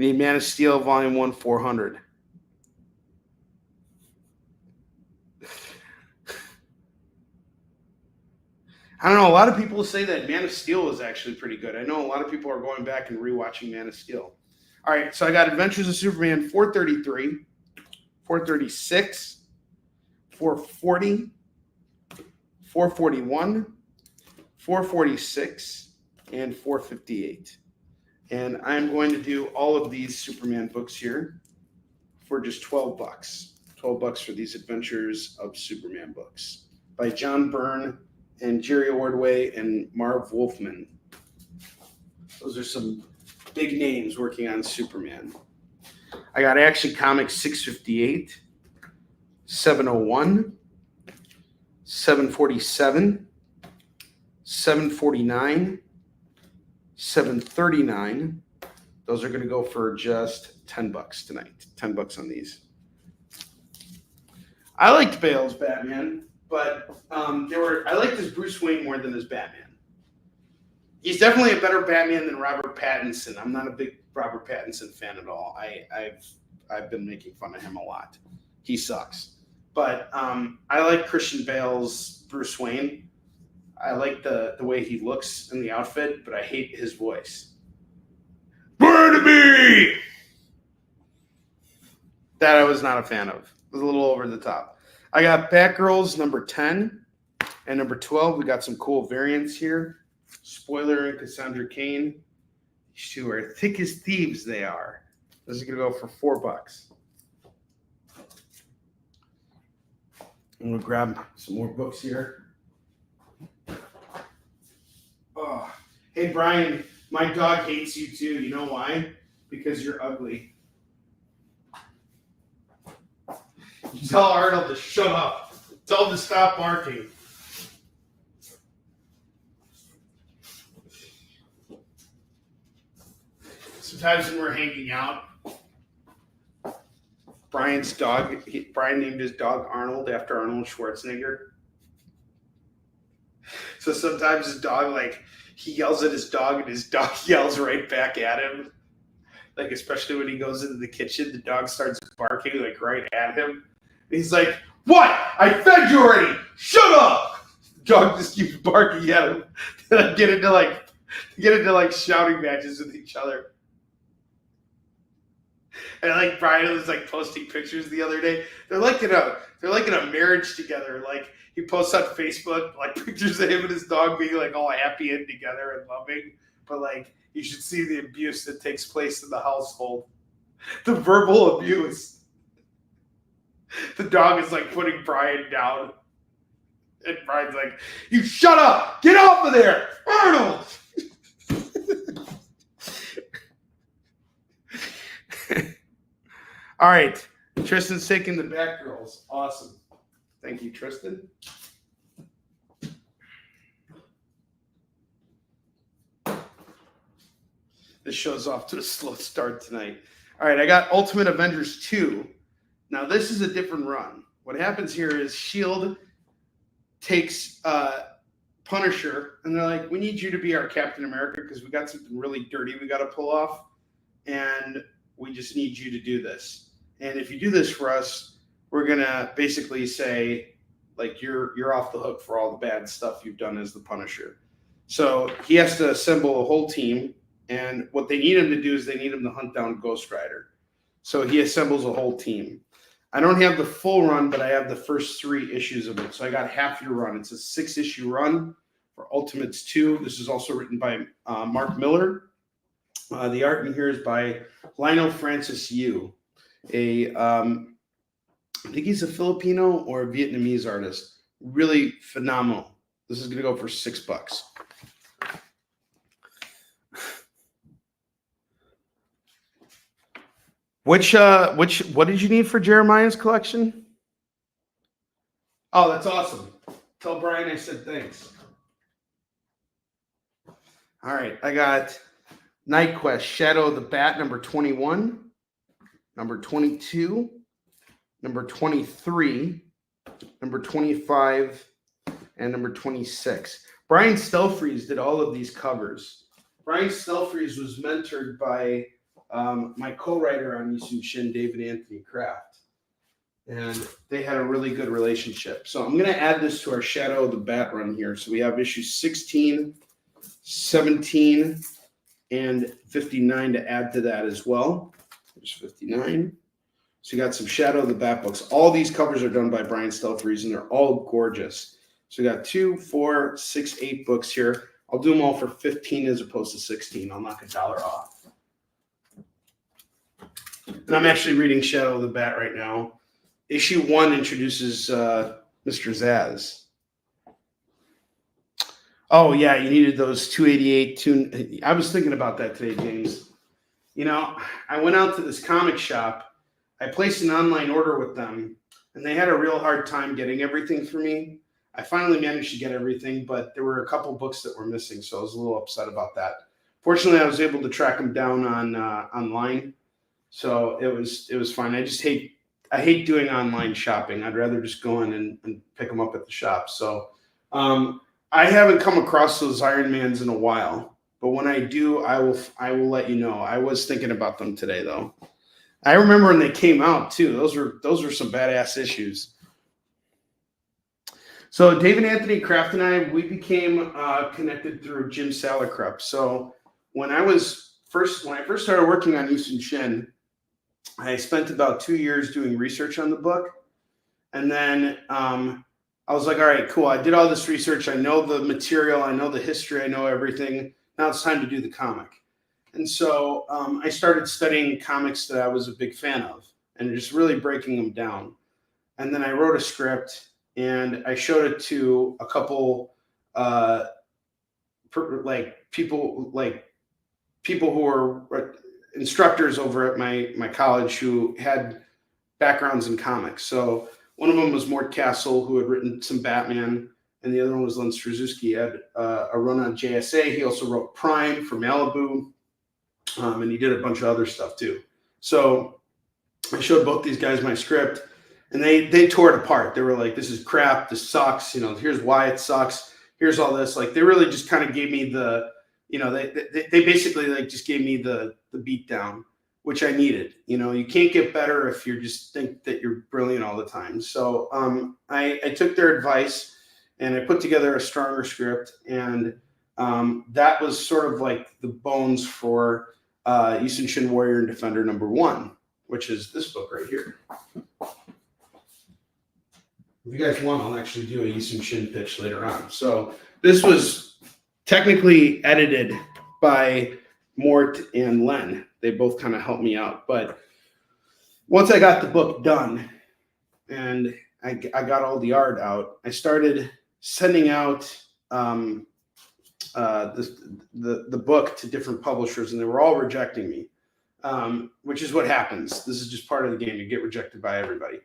need Man of Steel, Volume 1, 400. I don't know. A lot of people say that Man of Steel is actually pretty good. I know a lot of people are going back and rewatching Man of Steel. All right, so I got Adventures of Superman 433, 436, 440, 441, 446, and 458. And I'm going to do all of these Superman books here for just $12. $12 for these Adventures of Superman books by John Byrne and Jerry Ordway and Marv Wolfman. Those are some big names working on Superman. I got Action Comics 658, 701, 747, 749, 739. Those are going to go for just $10 tonight. $10 on these. I liked Bale's Batman, but I liked his Bruce Wayne more than his Batman. He's definitely a better Batman than Robert Pattinson. I'm not a big Robert Pattinson fan at all. I've been making fun of him a lot. He sucks. But I like Christian Bale's Bruce Wayne. I like the way he looks in the outfit, but I hate his voice. Barnaby! That I was not a fan of. It was a little over the top. I got Batgirls number 10 and number 12. We got some cool variants here. Spoiler and Cassandra Cain. These two are thick as thieves, they are. This is going to go for $4. I'm going to grab some more books here. Oh. Hey, Brian, my dog hates you too. You know why? Because you're ugly. You tell Arnold to shut up. Tell him to stop barking. Sometimes when we're hanging out, Brian's dog, Brian named his dog Arnold after Arnold Schwarzenegger. So sometimes his dog, like, he yells at his dog and his dog yells right back at him. Like, especially when he goes into the kitchen, the dog starts barking, like, right at him. And he's like, "What? I fed you already! Shut up!" The dog just keeps barking at him. And get into shouting matches with each other. And like Brian was like posting pictures the other day. They're like in a marriage together. Like he posts on Facebook like pictures of him and his dog being like all happy and together and loving. But like you should see the abuse that takes place in the household. The verbal abuse. The dog is like putting Brian down. And Brian's like, "You shut up! Get off of there! Arnold!" All right. Tristan's taking the Batgirls. Awesome. Thank you, Tristan. This show's off to a slow start tonight. All right, I got Ultimate Avengers 2. Now, this is a different run. What happens here is S.H.I.E.L.D. takes Punisher, and they're like, "We need you to be our Captain America because we got something really dirty we got to pull off, and we just need you to do this. And if you do this for us, we're going to basically say, like, you're off the hook for all the bad stuff you've done as the Punisher." So he has to assemble a whole team, and what they need him to do is they need him to hunt down Ghost Rider. So he assembles a whole team. I don't have the full run, but I have the first 3 issues of it. So I got half your run. It's a 6-issue run for Ultimates 2. This is also written by Mark Miller. The art in here is by Lionel Francis Yu. I think he's a Filipino or a Vietnamese artist. Really phenomenal. This is going to go for $6. What did you need for Jeremiah's collection? Oh, that's awesome. Tell Brian I said thanks. All right, I got Night Quest, Shadow of the Bat, number 21. Number 22, number 23, number 25, and number 26. Brian Stelfreeze did all of these covers. Brian Stelfreeze was mentored by my co-writer on Yusuf Shin, David Anthony Kraft. And they had a really good relationship. So I'm going to add this to our Shadow of the Bat run here. So we have issues 16, 17, and 59 to add to that as well. There's 59. So you got some Shadow of the Bat books. All these covers are done by Brian Stelfreeze, and they're all gorgeous. So you got 2, 4, 6, 8 books here. I'll do them all for 15 as opposed to 16. I'll knock $1 off. And I'm actually reading Shadow of the Bat right now. Issue 1 introduces Mr. Zaz. Oh yeah, you needed those 288 tune. I was thinking about that today, James. You know, I went out to this comic shop. I placed an online order with them, and they had a real hard time getting everything for me. I finally managed to get everything, but there were a couple books that were missing, so I was a little upset about that. Fortunately, I was able to track them down on online, so it was fine. I hate doing online shopping. I'd rather just go in and pick them up at the shop. So um, I haven't come across those Iron Mans in a while, but when I do, I will let you know. I was thinking about them today though. I remember when they came out too. Those were some badass issues. So David Anthony Kraft and I, we became connected through Jim Salicrup. So when I first started working on Yushin Shin, I spent about 2 years doing research on the book, and then I was like, all right, cool. I did all this research. I know the material. I know the history. I know everything. Now it's time to do the comic. And so I started studying comics that I was a big fan of and just really breaking them down. And then I wrote a script and I showed it to a couple people who were instructors over at my college who had backgrounds in comics. So one of them was Mort Castle, who had written some Batman, and the other one was Len Straczewski. He had a run on JSA. He also wrote Prime for Malibu, and he did a bunch of other stuff too. So I showed both these guys my script, and they tore it apart. They were like, "This is crap. This sucks. You know, here's why it sucks. Here's all this." Like they really just kind of gave me the, you know, they basically like just gave me the beat down, which I needed. You know, you can't get better if you just think that you're brilliant all the time. So I took their advice and I put together a stronger script, and that was sort of like the bones for Yushin Shin Warrior and Defender #1, which is this book right here. If you guys want, I'll actually do a Yushin Shin pitch later on. So this was technically edited by Mort and Len. They both kind of helped me out. But once I got the book done and I got all the art out, I started sending out the book to different publishers, and they were all rejecting me, which is what happens. This is just part of the game. You get rejected by everybody.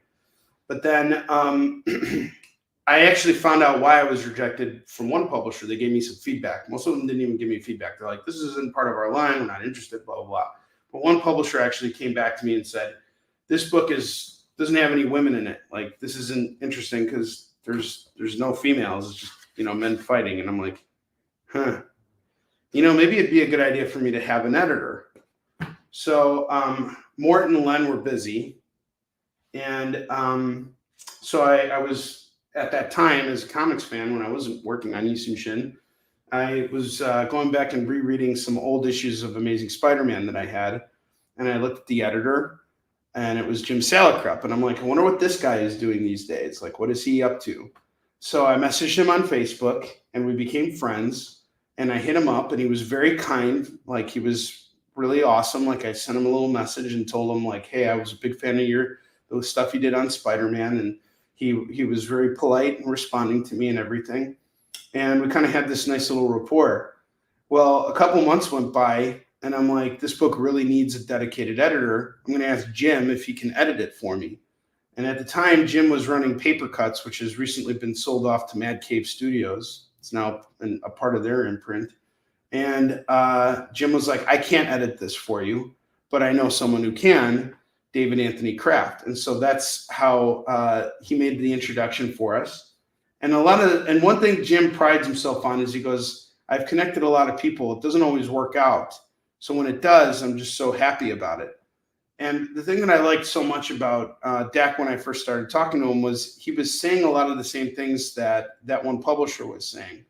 But then I actually found out why I was rejected from one publisher. They gave me some feedback. Most of them didn't even give me feedback. They're like, "This isn't part of our line. We're not interested, blah, blah, blah." But one publisher actually came back to me and said, "This book doesn't have any women in it. Like, this isn't interesting because there's no females. It's just, you know, men fighting." And I'm like, huh. You know, maybe it'd be a good idea for me to have an editor. So Mort and Len were busy. And so I was, at that time, as a comics fan, when I wasn't working on Yushin Shin, I was going back and rereading some old issues of Amazing Spider-Man that I had. And I looked at the editor, and it was Jim Salicrup. And I'm like, I wonder what this guy is doing these days. Like, what is he up to? So I messaged him on Facebook, and we became friends. And I hit him up, and he was very kind. Like, he was really awesome. Like, I sent him a little message and told him, like, "Hey, I was a big fan of the stuff you did on Spider-Man." And he was very polite and responding to me and everything. And we kind of had this nice little rapport. Well, a couple months went by, and I'm like, this book really needs a dedicated editor. I'm going to ask Jim if he can edit it for me. And at the time, Jim was running Paper Cuts, which has recently been sold off to Mad Cave Studios. It's now a part of their imprint. And Jim was like, "I can't edit this for you, but I know someone who can, David Anthony Kraft." And so that's how he made the introduction for us. And one thing Jim prides himself on is he goes, "I've connected a lot of people. It doesn't always work out. So when it does, I'm just so happy about it." And the thing that I liked so much about Dak when I first started talking to him was he was saying a lot of the same things that one publisher was saying.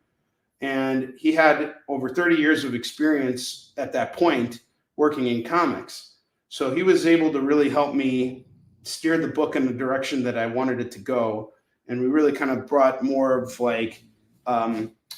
And he had over 30 years of experience at that point working in comics. So he was able to really help me steer the book in the direction that I wanted it to go. And we really kind of brought more of like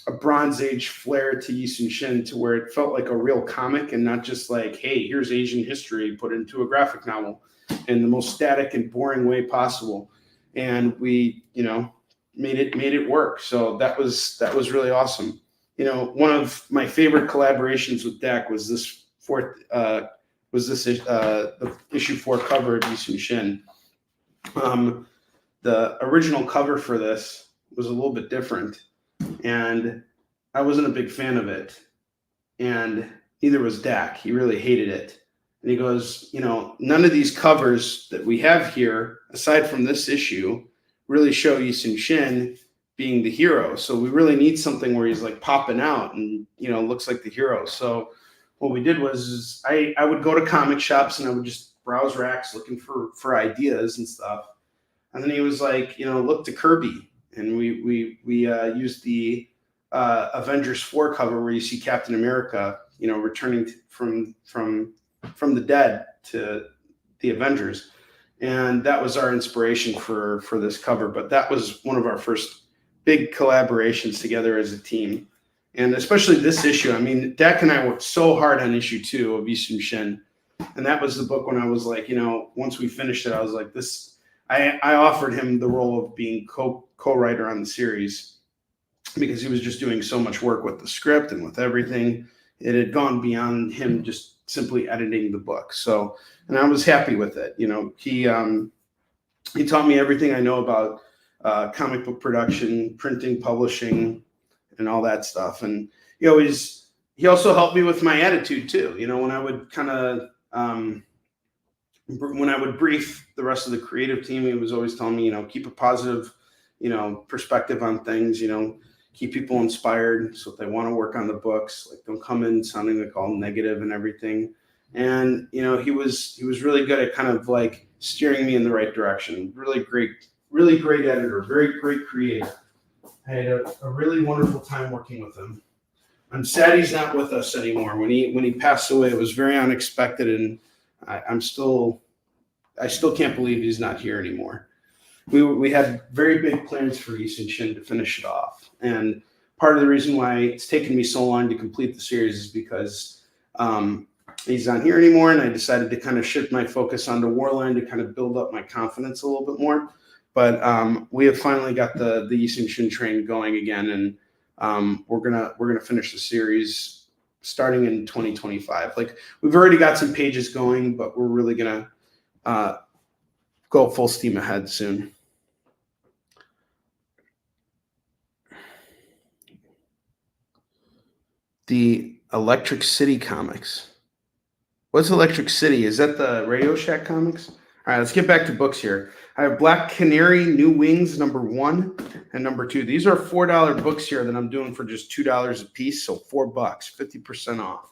a Bronze Age flair to Yushin Shin, to where it felt like a real comic and not just like, hey, here's Asian history put into a graphic novel in the most static and boring way possible. And we, you know, made it work. So that was really awesome. you know, one of my favorite collaborations with Dak was this the issue 4 cover of Yisun Shin. The original cover for this was a little bit different, and I wasn't a big fan of it, and neither was Dak. He really hated it. And he goes, you know, none of these covers that we have here, aside from this issue, really show Yisun Shin being the hero. So we really need something where he's like popping out and, you know, looks like the hero. So what we did was I would go to comic shops and I would just browse racks looking for ideas and stuff. And then he was like, you know, look to Kirby. And we used the Avengers 4 cover where you see Captain America, you know, returning from the dead to the Avengers. And that was our inspiration for this cover. But that was one of our first big collaborations together as a team. And especially this issue. I mean, Dak and I worked so hard on issue 2 of Yisun Shin. And that was the book when I was like, you know, once we finished it, I was like, I offered him the role of being co-writer on the series because he was just doing so much work with the script and with everything. It had gone beyond him just simply editing the book. So, and I was happy with it. You know, he taught me everything I know about comic book production, printing, publishing, and all that stuff. And he also helped me with my attitude too. You know, when I would kind of when I would brief the rest of the creative team, he was always telling me, you know, keep a positive, you know, perspective on things, you know, keep people inspired. So if they want to work on the books, like don't come in sounding like all negative and everything. And, you know, he was really good at kind of like steering me in the right direction. Really great editor, very great creator. I had a really wonderful time working with him. I'm sad he's not with us anymore. When he passed away, it was very unexpected, and I still can't believe he's not here anymore. We had very big plans for Yisun Shin to finish it off, and part of the reason why it's taken me so long to complete the series is because he's not here anymore, and I decided to kind of shift my focus onto Warline to kind of build up my confidence a little bit more. But we have finally got the Yisun Shin train going again, and we're gonna finish the series starting in 2025. Like we've already got some pages going, but we're really gonna go full steam ahead soon. The Electric City comics. What's Electric City? Is that the Radio Shack comics? All right, let's get back to books here. I have Black Canary, New Wings, #1 and #2. These are $4 books here that I'm doing for just $2 a piece, so $4, 50% off.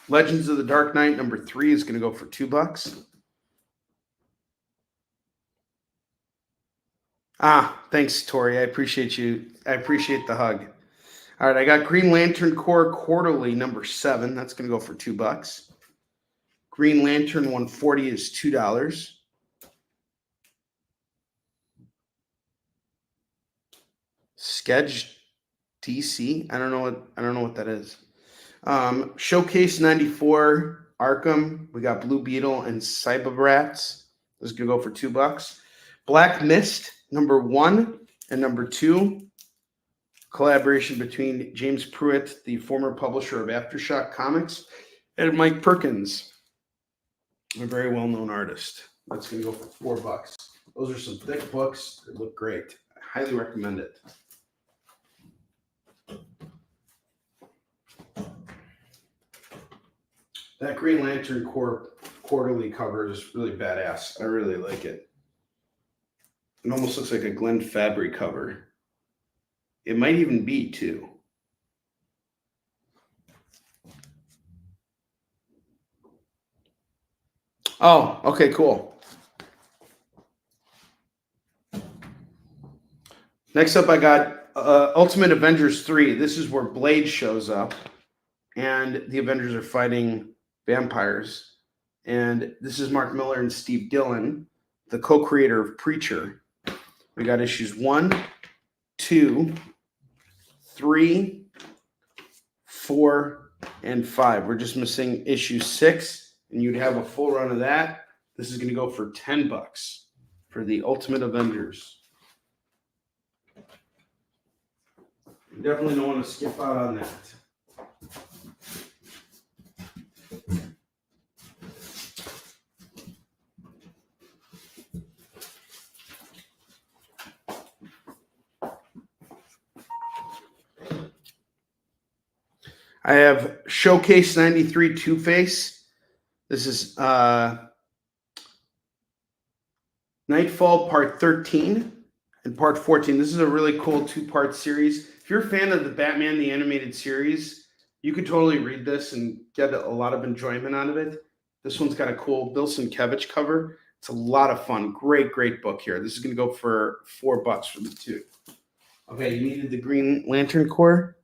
Legends of the Dark Knight, #3 is going to go for $2. Thanks, Tori. I appreciate you. I appreciate the hug. All right, I got Green Lantern Corps Quarterly, #7. That's going to go for $2. Green Lantern 140 is $2. Sketch DC. I don't know what that is. Showcase 94 Arkham. We got Blue Beetle and Cyberbrats. This is gonna go for $2. Black Mist #1 and #2. Collaboration between James Pruitt, the former publisher of Aftershock Comics, and Mike Perkins, a very well-known artist. That's going to go for $4. Those are some thick books. They look great. I highly recommend it. That Green Lantern Corps Quarterly cover is really badass. I really like it. It almost looks like a Glenn Fabry cover. It might even be, too. Oh, okay, cool. Next up, I got Ultimate Avengers 3. This is where Blade shows up, and the Avengers are fighting vampires. And this is Mark Miller and Steve Dillon, the co-creator of Preacher. We got issues 1, 2, 3, 4, and 5. We're just missing issue 6, and you'd have a full run of that. This is going to go for $10 for the Ultimate Avengers. You definitely don't want to skip out on that. I have Showcase 93 Two-Face. This is Nightfall Part 13 and Part 14. This is a really cool two-part series. If you're a fan of the Batman the Animated Series, you could totally read this and get a lot of enjoyment out of it. This one's got a cool Bill Sienkiewicz cover. It's a lot of fun. Great, great book here. This is going to go for $4 for the two. Okay, you needed the Green Lantern Corps?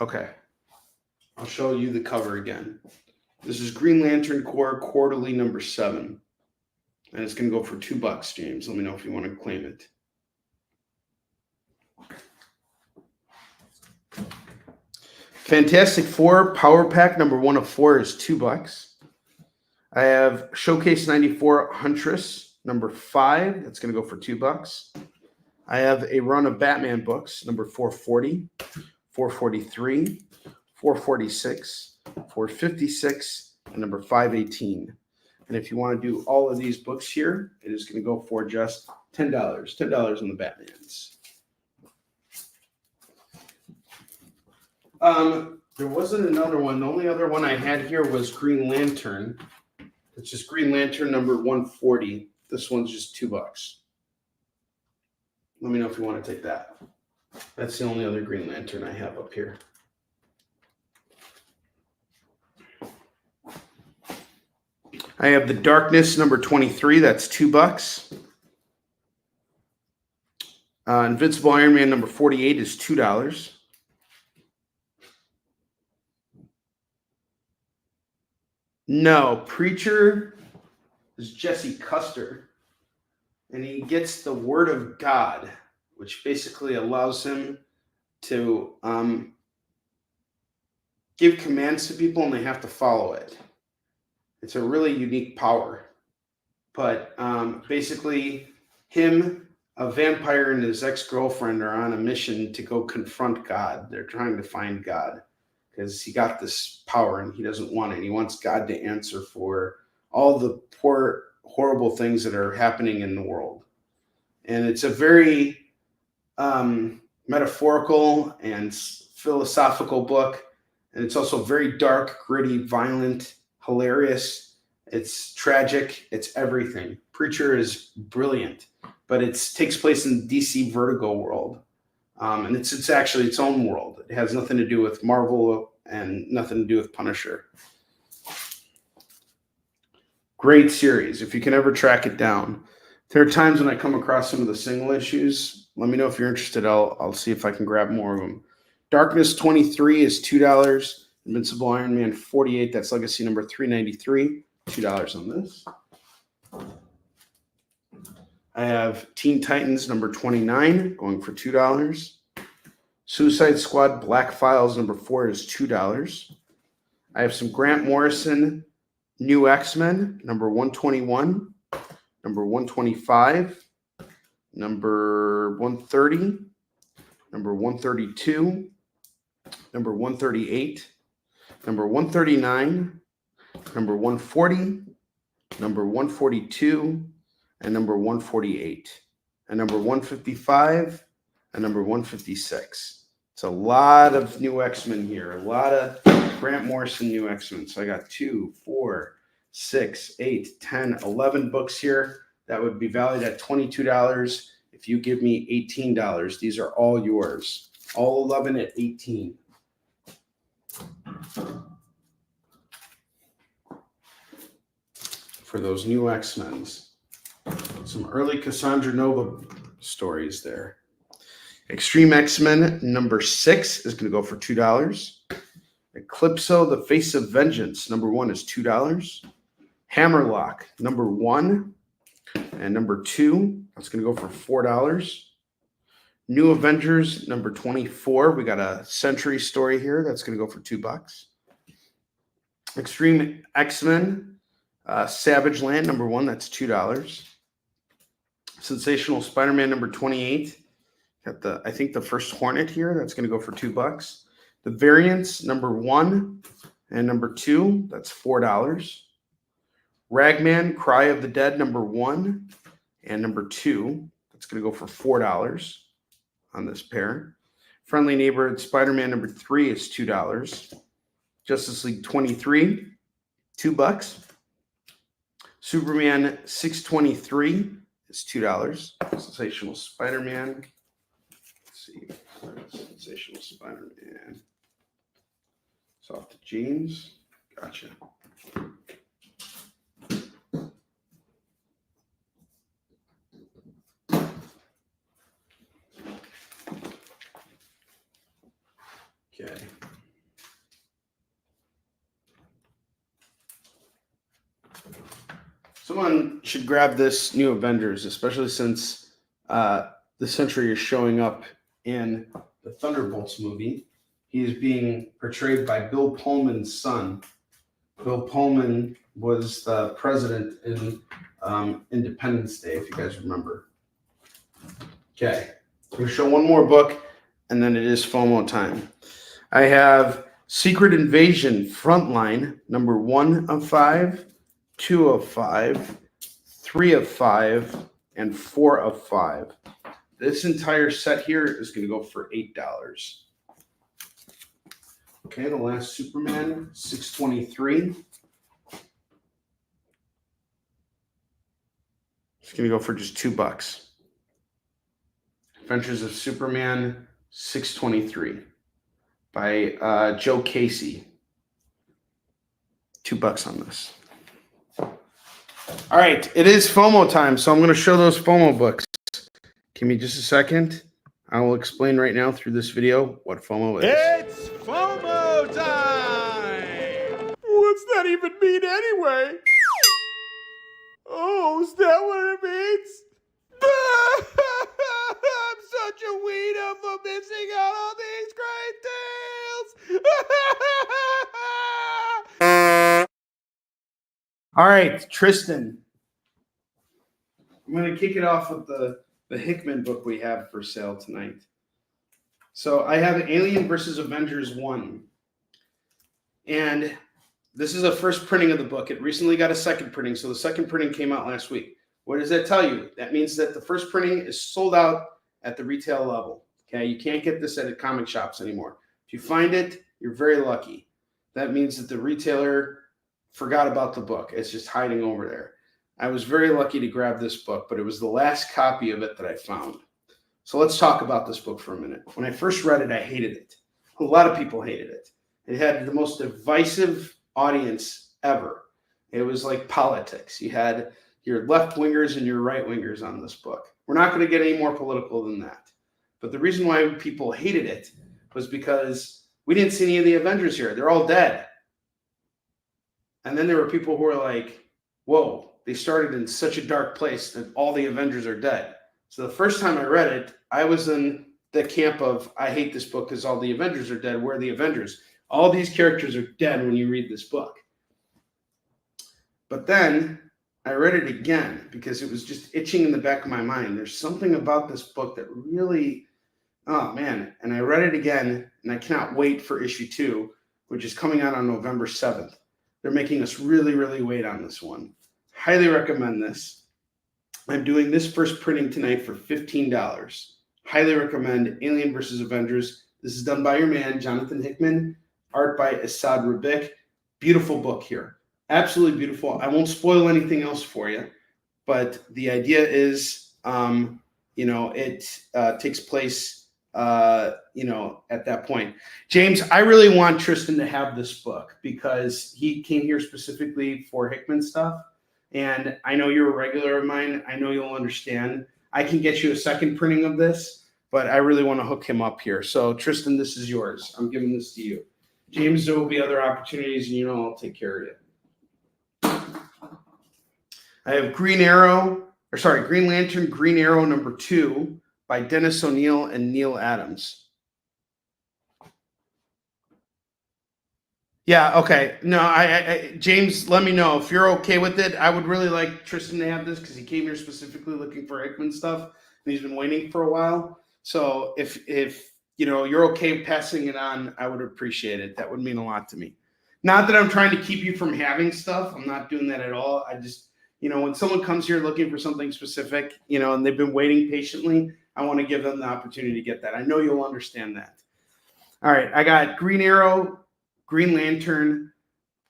Okay. I'll show you the cover again. This is Green Lantern Corps Quarterly number 7. And it's going to go for $2, James. Let me know if you want to claim it. Fantastic Four Power Pack number 1 of 4 is $2. I have Showcase 94 Huntress number 5. That's going to go for $2. I have a run of Batman books number 440, 443, 446, 456, and number 518. And if you want to do all of these books here, it is going to go for just $10. $10 on the Batmans. There wasn't another one. The only other one I had here was Green Lantern. It's just Green Lantern number 140. This one's just $2. Let me know if you want to take that. That's the only other Green Lantern I have up here. I have the Darkness number 23. That's $2. Invincible Iron Man number 48 is $2. No, Preacher is Jesse Custer. And he gets the Word of God, which basically allows him to give commands to people and they have to follow it. It's a really unique power. But basically, him, a vampire, and his ex-girlfriend are on a mission to go confront God. They're trying to find God because he got this power and he doesn't want it. He wants God to answer for all the poor, horrible things that are happening in the world. And it's a very metaphorical and philosophical book. And it's also very dark, gritty, violent, hilarious. It's tragic. It's everything. Preacher is brilliant, but it takes place in DC Vertigo world. And it's actually its own world. It has nothing to do with Marvel and nothing to do with Punisher. Great series. If you can ever track it down. There are times when I come across some of the single issues. Let me know if you're interested. I'll see if I can grab more of them. Darkness 23 is $2. Invincible Iron Man 48. That's Legacy number 393. $2 on this. I have Teen Titans number 29 going for $2. Suicide Squad Black Files number 4 is $2. I have some Grant Morrison New X-Men number 121, number 125, number 130, number 132, number 138, number 139, number 140, number 142, and number 148, and number 155, and number 156. It's a lot of new X-Men here, a lot of Grant Morrison new X-Men. So I got 2, 4, 6, 8, 10, 11 books here. That would be valued at $22. If you give me $18, these are all yours. All 11 at $18. For those new X-Men's. Some early Cassandra Nova stories there. Extreme X-Men number 6 is going to go for $2. Eclipso, The Face of Vengeance, number 1 is $2. Hammerlock, number 1 and number 2, that's going to go for $4. New Avengers, number 24. We got a Century story here. That's going to go for $2. Extreme X-Men, Savage Land, number 1. That's $2. Sensational Spider-Man, number 28. Got I think the first Hornet here. That's going to go for $2. The variants, number 1 and number 2, that's $4. Ragman, Cry of the Dead, number 1 and number 2, that's going to go for $4 on this pair. Friendly Neighborhood Spider-Man number 3 is $2. Justice League 23, $2. Superman 623 is $2. Sensational Spider-Man. Let's see. Sensational Spider-Man. Soft jeans. Gotcha. Okay. Someone should grab this new Avengers, especially since the Sentry is showing up in the Thunderbolts movie. He is being portrayed by Bill Pullman's son. Bill Pullman was the president in Independence Day, if you guys remember. Okay, we'll show one more book, and then it is FOMO time. I have Secret Invasion Frontline, number 1 of 5, 2 of 5, 3 of 5, and 4 of 5. This entire set here is going to go for $8. Okay, the last Superman, 623. It's going to go for just $2. Adventures of Superman, 623 by Joe Casey. $2 on this. All right, it is FOMO time, so I'm going to show those FOMO books. Give me just a second. I will explain right now through this video what FOMO is. It's FOMO time! What's that even mean anyway? Oh, is that what it means? I'm such a weirdo for missing out on these great deals! All right, Tristan. I'm going to kick it off with the Hickman book we have for sale tonight. So I have Alien versus Avengers 1. And this is a first printing of the book. It recently got a second printing, so the second printing came out last week. What does that tell you? That means that the first printing is sold out at the retail level. Okay, you can't get this at comic shops anymore. If you find it, you're very lucky. That means that the retailer forgot about the book. It's just hiding over there. I was very lucky to grab this book, but it was the last copy of it that I found. So let's talk about this book for a minute. When I first read it, I hated it. A lot of people hated it. It had the most divisive audience ever. It was like politics. You had your left wingers and your right wingers on this book. We're not going to get any more political than that. But the reason why people hated it was because we didn't see any of the Avengers here. They're all dead. And then there were people who were like, whoa, they started in such a dark place that all the Avengers are dead. So the first time I read it, I was in the camp of, I hate this book because all the Avengers are dead. Where are the Avengers? All these characters are dead when you read this book. But then I read it again because it was just itching in the back of my mind. There's something about this book that really, oh man. And I read it again, and I cannot wait for issue 2, which is coming out on November 7th. They're making us really, really wait on this one. Highly recommend this. I'm doing this first printing tonight for $15. Highly recommend Alien vs. Avengers. This is done by your man, Jonathan Hickman. Art by Asad Rabik. Beautiful book here. Absolutely beautiful. I won't spoil anything else for you, but the idea is, it takes place, at that point. James, I really want Tristan to have this book because he came here specifically for Hickman stuff. And I know you're a regular of mine. I know you'll understand. I can get you a second printing of this, but I really want to hook him up here. So Tristan, this is yours. I'm giving this to you. James, there will be other opportunities, and I'll take care of you. I have Green Lantern, Green Arrow number 2 by Dennis O'Neil and Neil Adams. Yeah, okay. No, I James, let me know if you're okay with it. I would really like Tristan to have this because he came here specifically looking for Hickman stuff, and he's been waiting for a while. So if you're okay passing it on, I would appreciate it. That would mean a lot to me. Not that I'm trying to keep you from having stuff. I'm not doing that at all. I just, when someone comes here looking for something specific, and they've been waiting patiently, I want to give them the opportunity to get that. I know you'll understand that. All right, I got Green Arrow, Green Lantern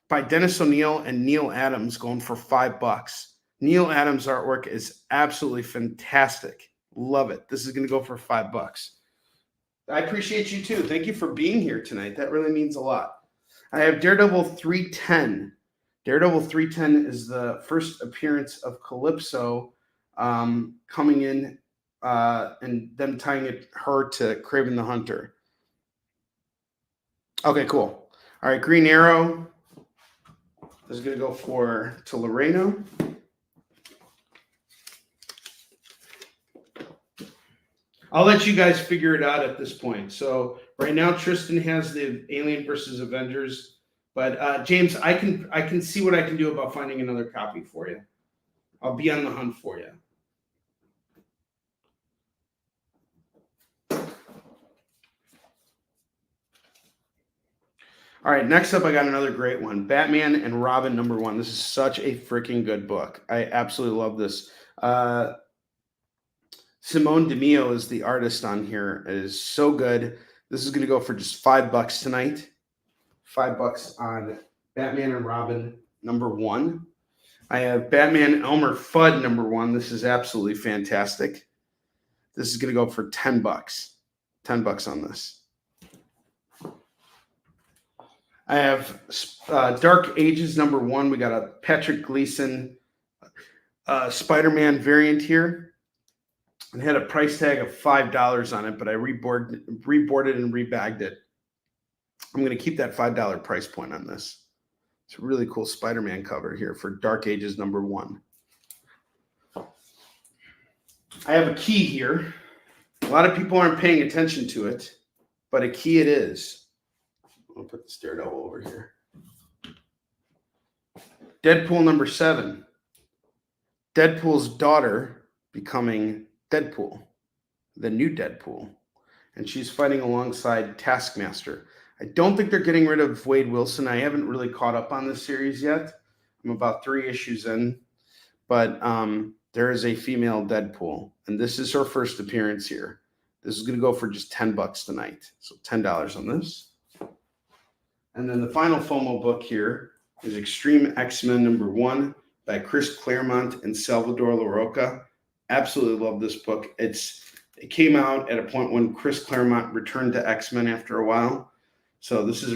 by Dennis O'Neil and Neil Adams going for $5. Neil Adams' artwork is absolutely fantastic. Love it. This is going to go for $5. I appreciate you too. Thank you for being here tonight. That really means a lot. I have Daredevil 310. Daredevil 310 is the first appearance of Calypso coming in and them tying her to Kraven the Hunter. Okay, cool. All right, Green Arrow is going to go to Loreno. I'll let you guys figure it out at this point. So right now, Tristan has the Alien versus Avengers, but James, I can see what I can do about finding another copy for you. I'll be on the hunt for you. All right, next up, I got another great one. Batman and Robin #1. This is such a freaking good book. I absolutely love this. Simone DeMeo is the artist on here. It is so good. This is going to go for just $5 tonight. $5 on Batman and Robin #1. I have Batman Elmer Fudd #1. This is absolutely fantastic. This is going to go for $10. $10 on this. I have Dark Ages #1. We got a Patrick Gleason Spider-Man variant here. It had a price tag of $5 on it, but I reboarded and rebagged it. I'm going to keep that $5 price point on this. It's a really cool Spider-Man cover here for Dark Ages #1. I have a key here. A lot of people aren't paying attention to it, but a key it is. I'll put this Daredevil over here. Deadpool #7. Deadpool's daughter becoming Deadpool, the new Deadpool, and she's fighting alongside Taskmaster. I don't think they're getting rid of Wade Wilson. I haven't really caught up on this series yet. I'm about 3 issues in, but there is a female Deadpool, and this is her first appearance here. This is going to go for just $10 tonight, so $10 on this. And then the final FOMO book here is Extreme X-Men #1 by Chris Claremont and Salvador Larroca. Absolutely love this book. It came out at a point when Chris Claremont returned to X-Men after a while. So this was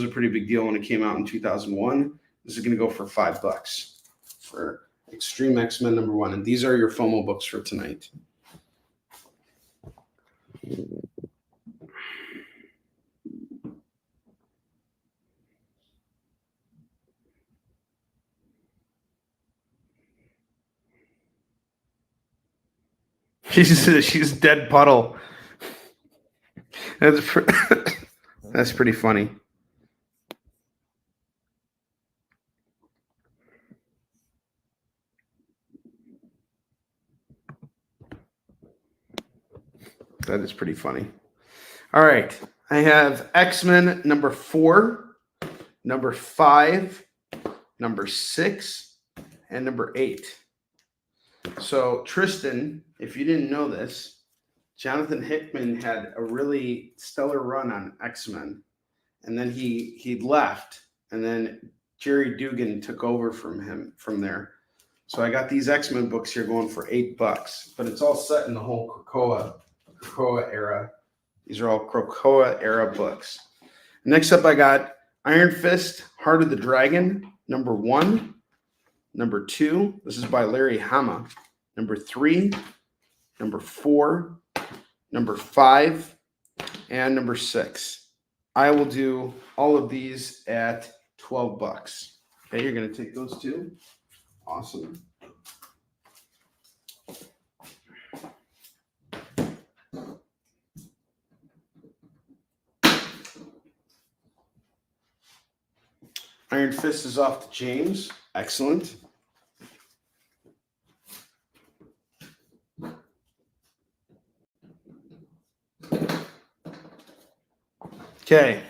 a pretty big deal when it came out in 2001. This is going to go for $5 for Extreme X-Men #1. And these are your FOMO books for tonight. She's dead puddle. That's pretty funny. That is pretty funny. All right. I have X-Men #4, #5, #6, and #8. So Tristan, if you didn't know this, Jonathan Hickman had a really stellar run on X-Men, and then he left, and then Jerry Dugan took over from there. So I got these X-Men books here going for $8, but it's all set in the whole Krakoa era. These are all Krakoa era books. Next up, I got Iron Fist, Heart of the Dragon, #1. #2, this is by Larry Hama. #3, #4, #5, and #6. I will do all of these at $12. Okay, you're going to take those two. Awesome. Iron Fist is off to James. Excellent. Okay.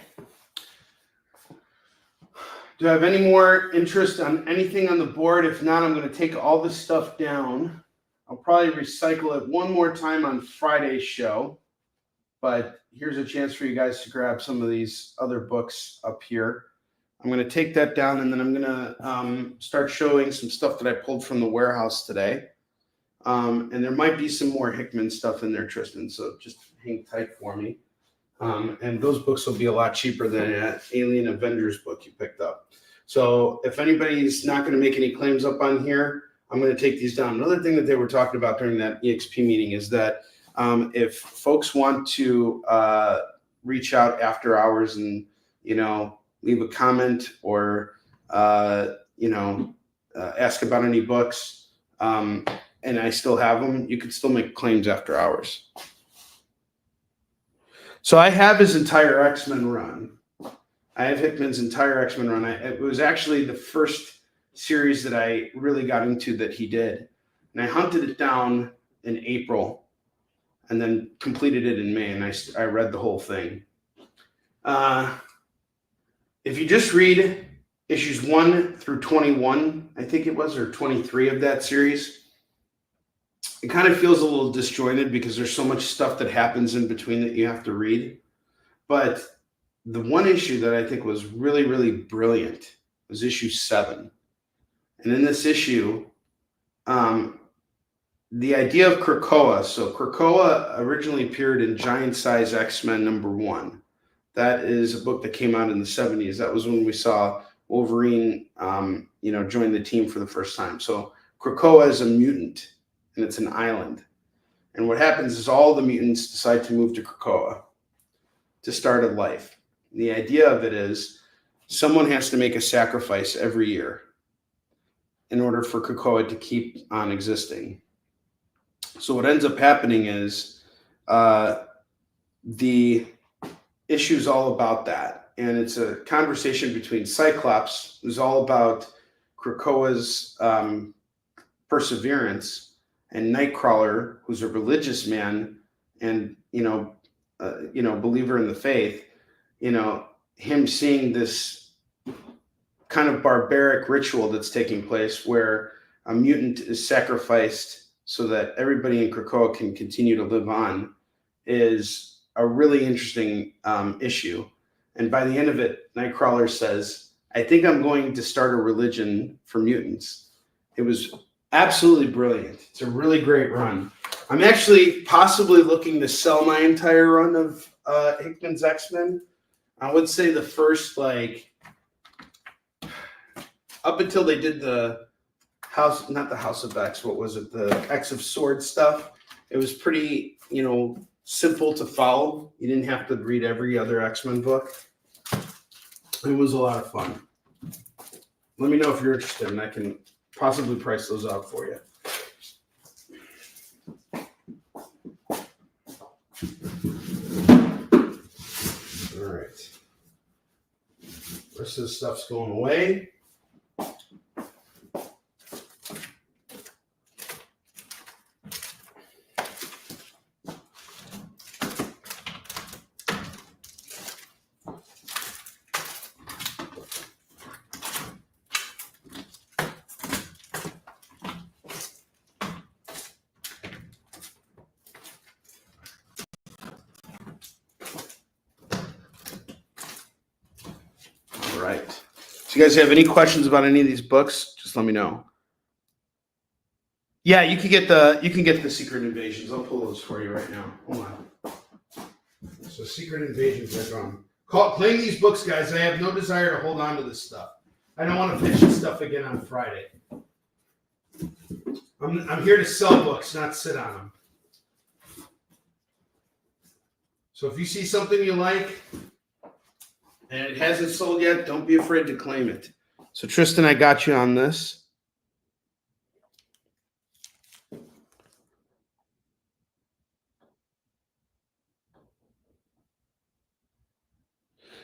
Do I have any more interest on anything on the board? If not, I'm going to take all this stuff down. I'll probably recycle it one more time on Friday's show. But here's a chance for you guys to grab some of these other books up here. I'm going to take that down, and then I'm going to start showing some stuff that I pulled from the warehouse today. And there might be some more Hickman stuff in there, Tristan, so just hang tight for me. And those books will be a lot cheaper than that Alien Avengers book you picked up. So if anybody's not going to make any claims up on here, I'm going to take these down. Another thing that they were talking about during that EXP meeting is that if folks want to reach out after hours and, leave a comment or, ask about any books, and I still have them, you can still make claims after hours. So I have his entire X-Men run. I have Hickman's entire X-Men run. It was actually the first series that I really got into that he did. And I hunted it down in April and then completed it in May, and I read the whole thing. If you just read issues 1 through 21, I think it was, or 23 of that series, it kind of feels a little disjointed because there's so much stuff that happens in between that you have to read. But the one issue that I think was really, really brilliant was issue 7. And in this issue, the idea of Krakoa. So Krakoa originally appeared in Giant Size X-Men #1. That is a book that came out in the 70s. That was when we saw Wolverine, join the team for the first time. So Krakoa is a mutant, and it's an island. And what happens is all the mutants decide to move to Krakoa to start a life. And the idea of it is someone has to make a sacrifice every year in order for Krakoa to keep on existing. So what ends up happening is the issue is all about that. And it's a conversation between Cyclops, who's all about Krakoa's perseverance, and Nightcrawler, who's a religious man and believer in the faith. Him seeing this kind of barbaric ritual that's taking place where a mutant is sacrificed so that everybody in Krakoa can continue to live on is a really interesting issue. And by the end of it, Nightcrawler says, I think I'm going to start a religion for mutants. It was absolutely brilliant. It's a really great run. I'm actually possibly looking to sell my entire run of Hickman's X-Men. I would say the first, up until they did the House, not the House of X, what was it? The X of Swords stuff. It was pretty, simple to follow. You didn't have to read every other X-Men book. It was a lot of fun. Let me know if you're interested, and I can possibly price those out for you. All right. Rest of the stuff's going away. Right. So you guys have any questions about any of these books, just let me know. Yeah, you can get the Secret Invasions. I'll pull those for you right now. Hold on. So Secret Invasions are gone. Claim these books, guys. I have no desire to hold on to this stuff. I don't want to finish this stuff again on Friday. I'm here to sell books, not sit on them. So if you see something you like and it hasn't sold yet, don't be afraid to claim it. So Tristan, I got you on this.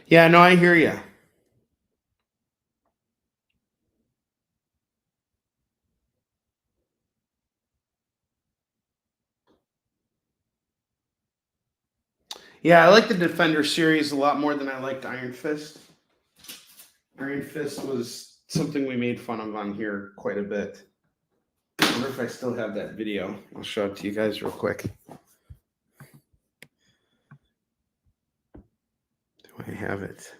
Yeah, no, I hear you. Yeah, I like the Defender series a lot more than I liked Iron Fist. Iron Fist was something we made fun of on here quite a bit. I wonder if I still have that video. I'll show it to you guys real quick. Do I have it?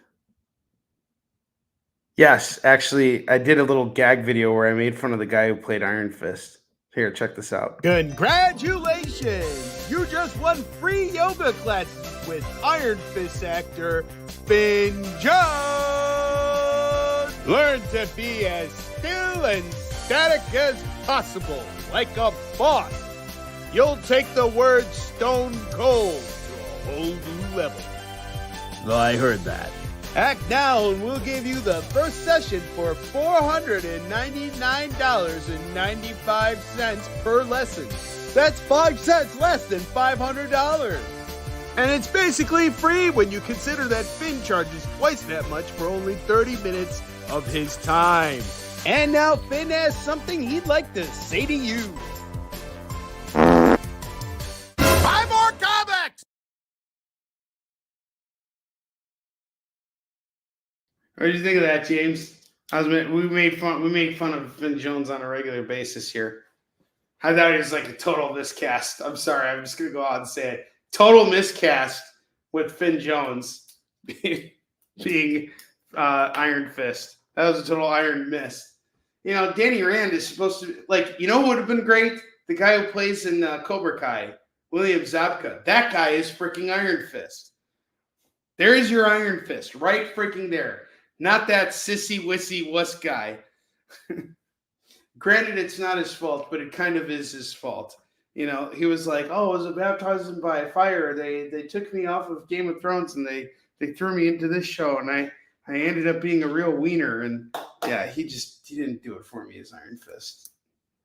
Yes, actually, I did a little gag video where I made fun of the guy who played Iron Fist. Here, check this out. Congratulations! You just won free yoga classes with Iron Fist actor Finn Jones! Learn to be as still and static as possible, like a boss. You'll take the word stone cold to a whole new level. I heard that. Act now and we'll give you the first session for $499.95 per lesson. That's 5 cents less than $500. And it's basically free when you consider that Finn charges twice that much for only 30 minutes of his time. And now Finn has something he'd like to say to you. Buy more comics! What did you think of that, James? We made fun of Finn Jones on a regular basis here. I thought he was like a total miscast. I'm sorry, I'm just gonna go out and say it. Total miscast with Finn Jones being Iron Fist. That was a total iron miss. You know, Danny Rand is supposed to who would have been great? The guy who plays in Cobra Kai, William Zabka. That guy is freaking Iron Fist. There is your Iron Fist, right freaking there. Not that sissy wissy wuss guy. Granted, it's not his fault, but it kind of is his fault. You know, he was like, "Oh, I was baptized by fire. They took me off of Game of Thrones and they threw me into this show, and I ended up being a real wiener." And yeah, he didn't do it for me as Iron Fist.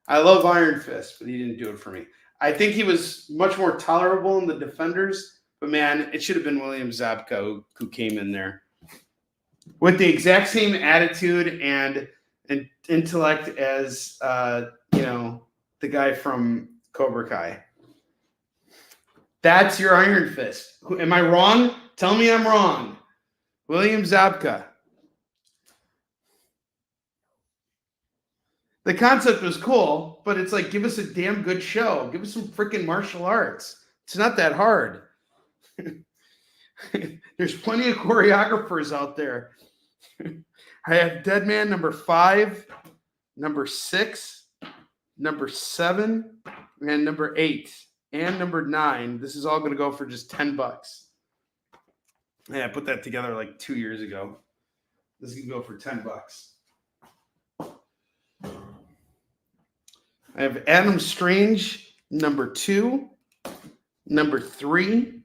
I love Iron Fist, but he didn't do it for me. I think he was much more tolerable in the Defenders, but man, it should have been William Zabka who came in there with the exact same attitude and intellect as the guy from Cobra Kai. That's your Iron Fist. Am I wrong? Tell me I'm wrong. William Zabka. The concept was cool, but it's like, give us a damn good show. Give us some freaking martial arts. It's not that hard. There's plenty of choreographers out there. I have Deadman number 5, number 6, number 7, and number 8, and number 9. This is all going to go for just $10. Yeah, I put that together like 2 years ago. This can go for $10. I have Adam Strange number 2, number 3,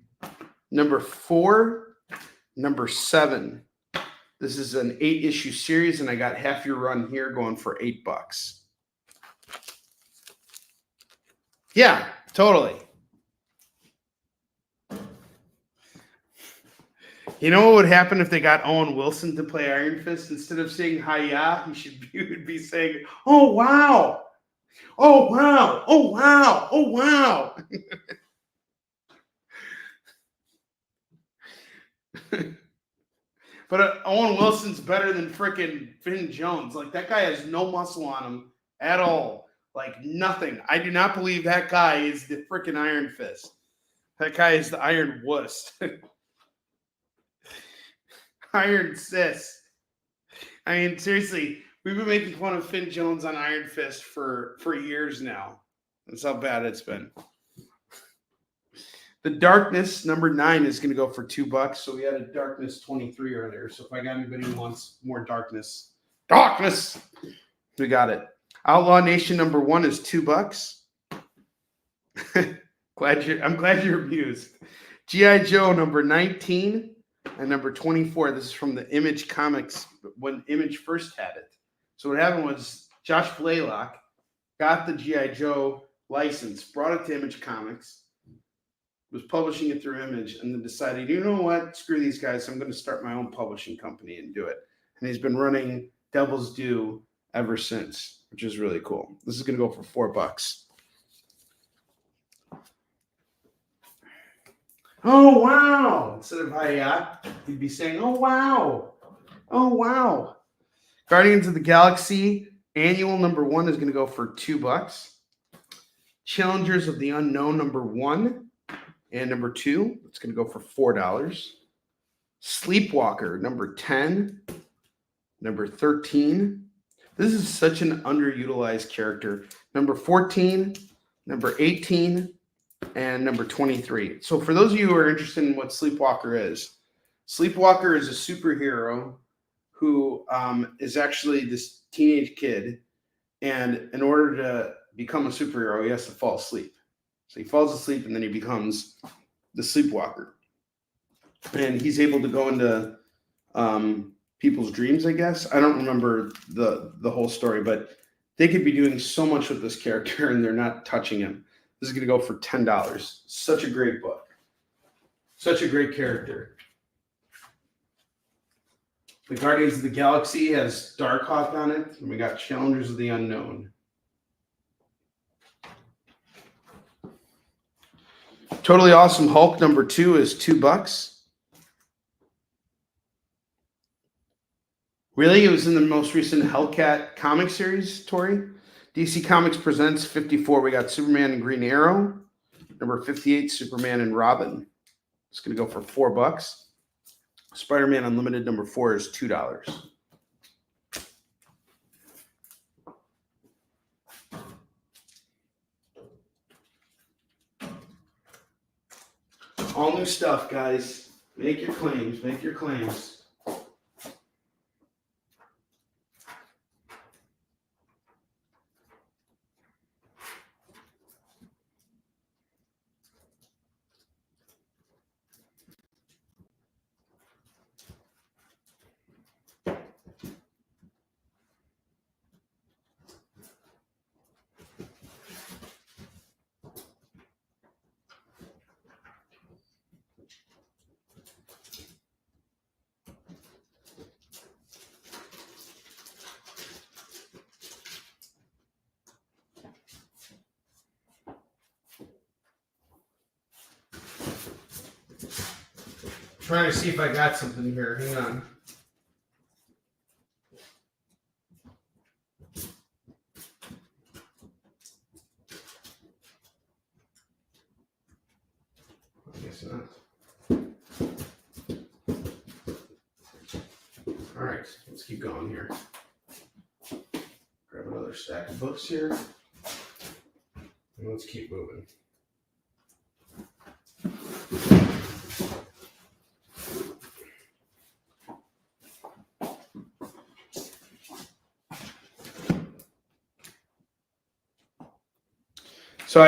number 4, number 7. This is an 8-issue series, and I got half your run here going for $8. Yeah, totally. You know what would happen if they got Owen Wilson to play Iron Fist? Instead of saying "Hi-ya," he would be saying, "Oh wow, oh wow, oh wow, oh wow." But Owen Wilson's better than freaking Finn Jones. Like, that guy has no muscle on him at all. Like, nothing. I do not believe that guy is the freaking Iron Fist. That guy is the Iron Wuss. Iron Sis. I mean, seriously, we've been making fun of Finn Jones on Iron Fist for years now. That's how bad it's been. The Darkness number 9 is going to go for $2. So we had a Darkness 23 earlier. So if I got anybody who wants more Darkness, we got it. Outlaw Nation number 1 is $2. I'm glad you're amused. G.I. Joe number 19 and number 24. This is from the Image Comics when Image first had it. So what happened was Josh Blaylock got the G.I. Joe license, brought it to Image Comics, was publishing it through Image, and then decided, you know what, screw these guys, I'm going to start my own publishing company and do it. And he's been running Devil's Due ever since, which is really cool. This is going to go for $4. Oh, wow. Instead of hi-ya, you'd be saying, oh, wow. Oh, wow. Guardians of the Galaxy annual number 1 is going to go for $2. Challengers of the Unknown number 1 and number 2, it's going to go for $4. Sleepwalker number 10, number 13. This is such an underutilized character. Number 14, number 18, and number 23. So for those of you who are interested in what Sleepwalker is a superhero who is actually this teenage kid, and in order to become a superhero, he has to fall asleep. So he falls asleep, and then he becomes the Sleepwalker. And he's able to go into people's dreams, I guess. I don't remember the whole story, but they could be doing so much with this character, and they're not touching him. This is going to go for $10. Such a great book. Such a great character. The Guardians of the Galaxy has Darkhawk on it, and we got Challengers of the Unknown. Totally Awesome Hulk number 2 is $2. Really? It was in the most recent Hellcat comic series, Tori? DC Comics presents 54. We got Superman and Green Arrow. Number 58, Superman and Robin. It's going to go for $4. Spider-Man Unlimited number 4 is $2. All new stuff, guys. Make your claims. Make your claims. Trying to see if I got something here. Hang on. I guess not. All right, let's keep going here. Grab another stack of books here. And let's keep moving. So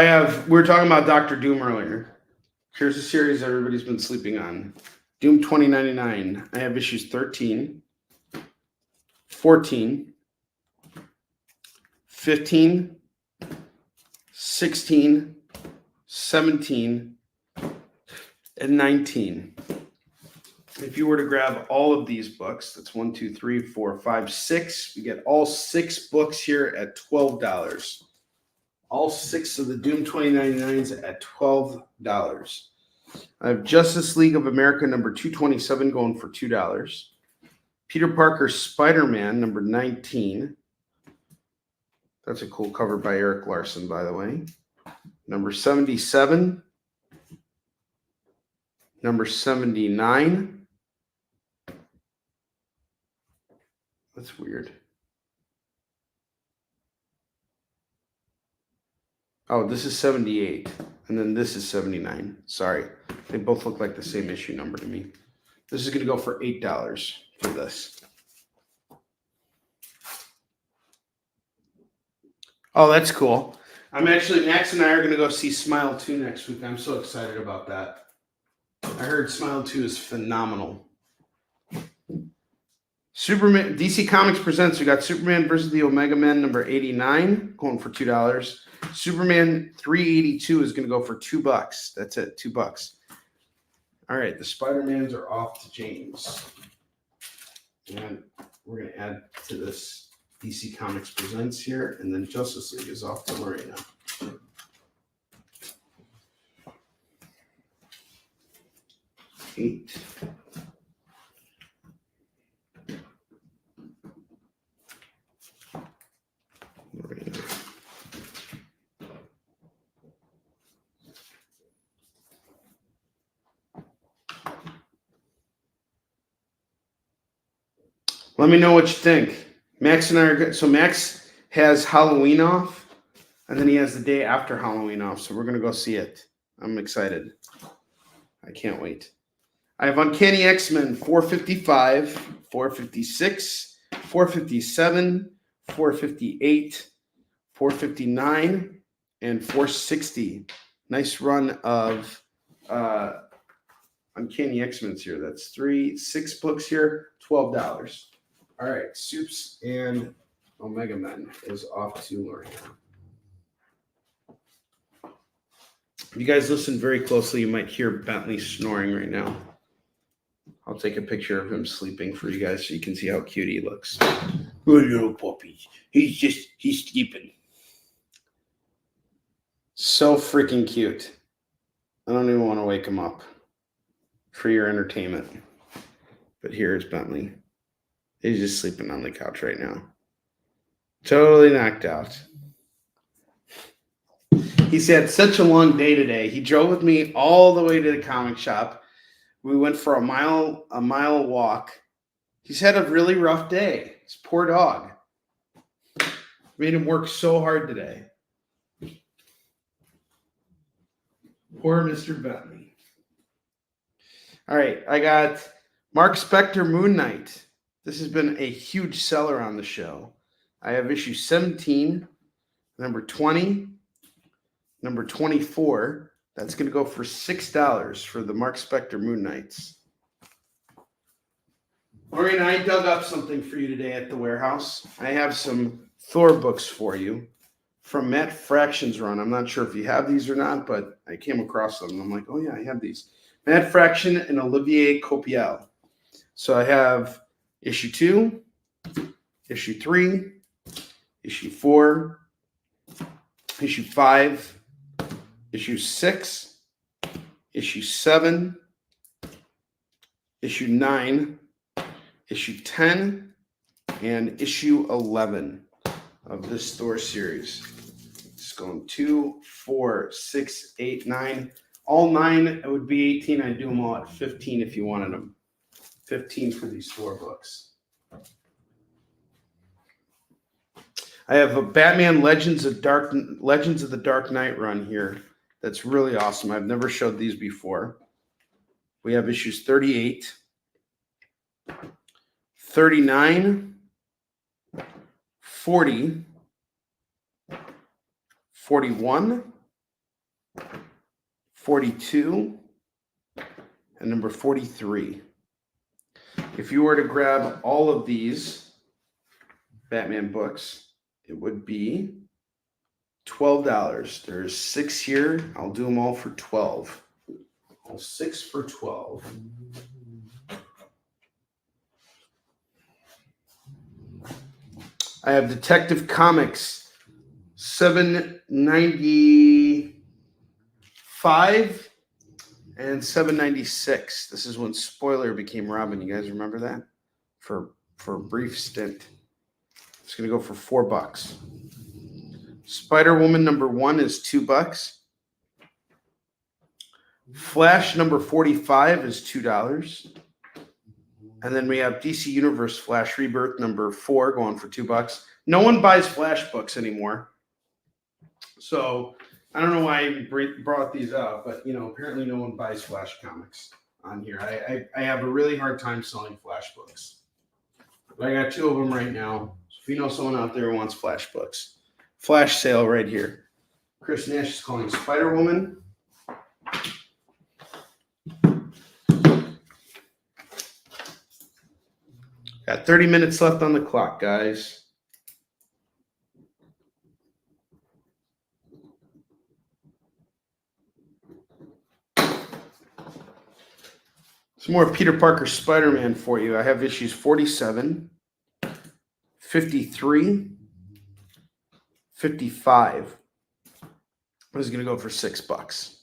we were talking about Dr. Doom earlier. Here's a series everybody's been sleeping on. Doom 2099. I have issues 13, 14, 15, 16, 17, and 19. If you were to grab all of these books, that's 1, 2, 3, 4, 5, 6. We get all 6 books here at $12. All 6 of the Doom 2099s at $12. I have Justice League of America number 227 going for $2. Peter Parker Spider-Man number 19. That's a cool cover by Eric Larson, by the way. Number 77. Number 79. That's weird. Oh, this is 78, and then this is 79. Sorry. They both look like the same issue number to me. This is going to go for $8 for this. Oh, that's cool. Max and I are going to go see Smile 2 next week. I'm so excited about that. I heard Smile 2 is phenomenal. Superman, DC Comics presents, we got Superman versus the Omega Men number 89 going for $2. Superman 382 is going to go for $2. That's it, $2. All right, the Spider-Mans are off to James. And we're going to add to this DC Comics presents here, and then Justice League is off to Lorena. 8. Let me know what you think. Max and I are good. So Max has Halloween off, and then he has the day after Halloween off. So we're going to go see it. I'm excited. I can't wait. I have Uncanny X-Men 455, 456, 457, 458, 459, and 460. Nice run of Uncanny X-Men's here. That's 6 books here, $12. All right, Soups and Omega Men is off to Lorian. If you guys listen very closely, you might hear Bentley snoring right now. I'll take a picture of him sleeping for you guys so you can see how cute he looks. Good little puppy. He's sleeping. So freaking cute. I don't even want to wake him up for your entertainment. But here's Bentley. He's just sleeping on the couch right now. Totally knocked out. He's had such a long day today. He drove with me all the way to the comic shop. We went for a mile walk. He's had a really rough day. This poor dog. Made him work so hard today. Poor Mr. Bentley. All right, I got Mark Spector Moon Knight. This has been a huge seller on the show. I have issue 17, number 20, number 24. That's going to go for $6 for the Mark Spector Moon Knights. Onrie and I dug up something for you today at the warehouse. I have some Thor books for you from Matt Fraction's run. I'm not sure if you have these or not, but I came across them. And I'm like, oh, yeah, I have these. Matt Fraction and Olivier Copiel. So I have issue 2, issue 3, issue 4, issue 5, issue 6, issue 7, issue 9, issue 10, and issue 11 of this Thor series. It's going 2, 4, 6, 8, 9. All 9, it would be 18. I'd do them all at 15 if you wanted them. 15 for these 4 books. I have a Batman Legends of the Dark Knight run here. That's really awesome. I've never showed these before. We have issues 38, 39, 40, 41, 42, and number 43. If you were to grab all of these Batman books, it would be $12. There's 6 here. I'll do them all for $12. All 6 for $12. I have Detective Comics 795 and 796. This is when Spoiler became Robin. You guys remember that? For a brief stint. It's going to go for $4. Spider-Woman number 1 is $2. Flash number 45 is $2. And then we have DC Universe Flash Rebirth number 4 going for $2. No one buys Flash books anymore. So I don't know why I brought these up, but apparently no one buys Flash comics on here. I have a really hard time selling Flash books. But I got 2 of them right now. So if you know someone out there who wants Flash books, Flash sale right here. Chris Nash is calling Spider-Woman. Got 30 minutes left on the clock, guys. Some more Peter Parker Spider-Man for you. I have issues 47, 53, 55. This is going to go for $6.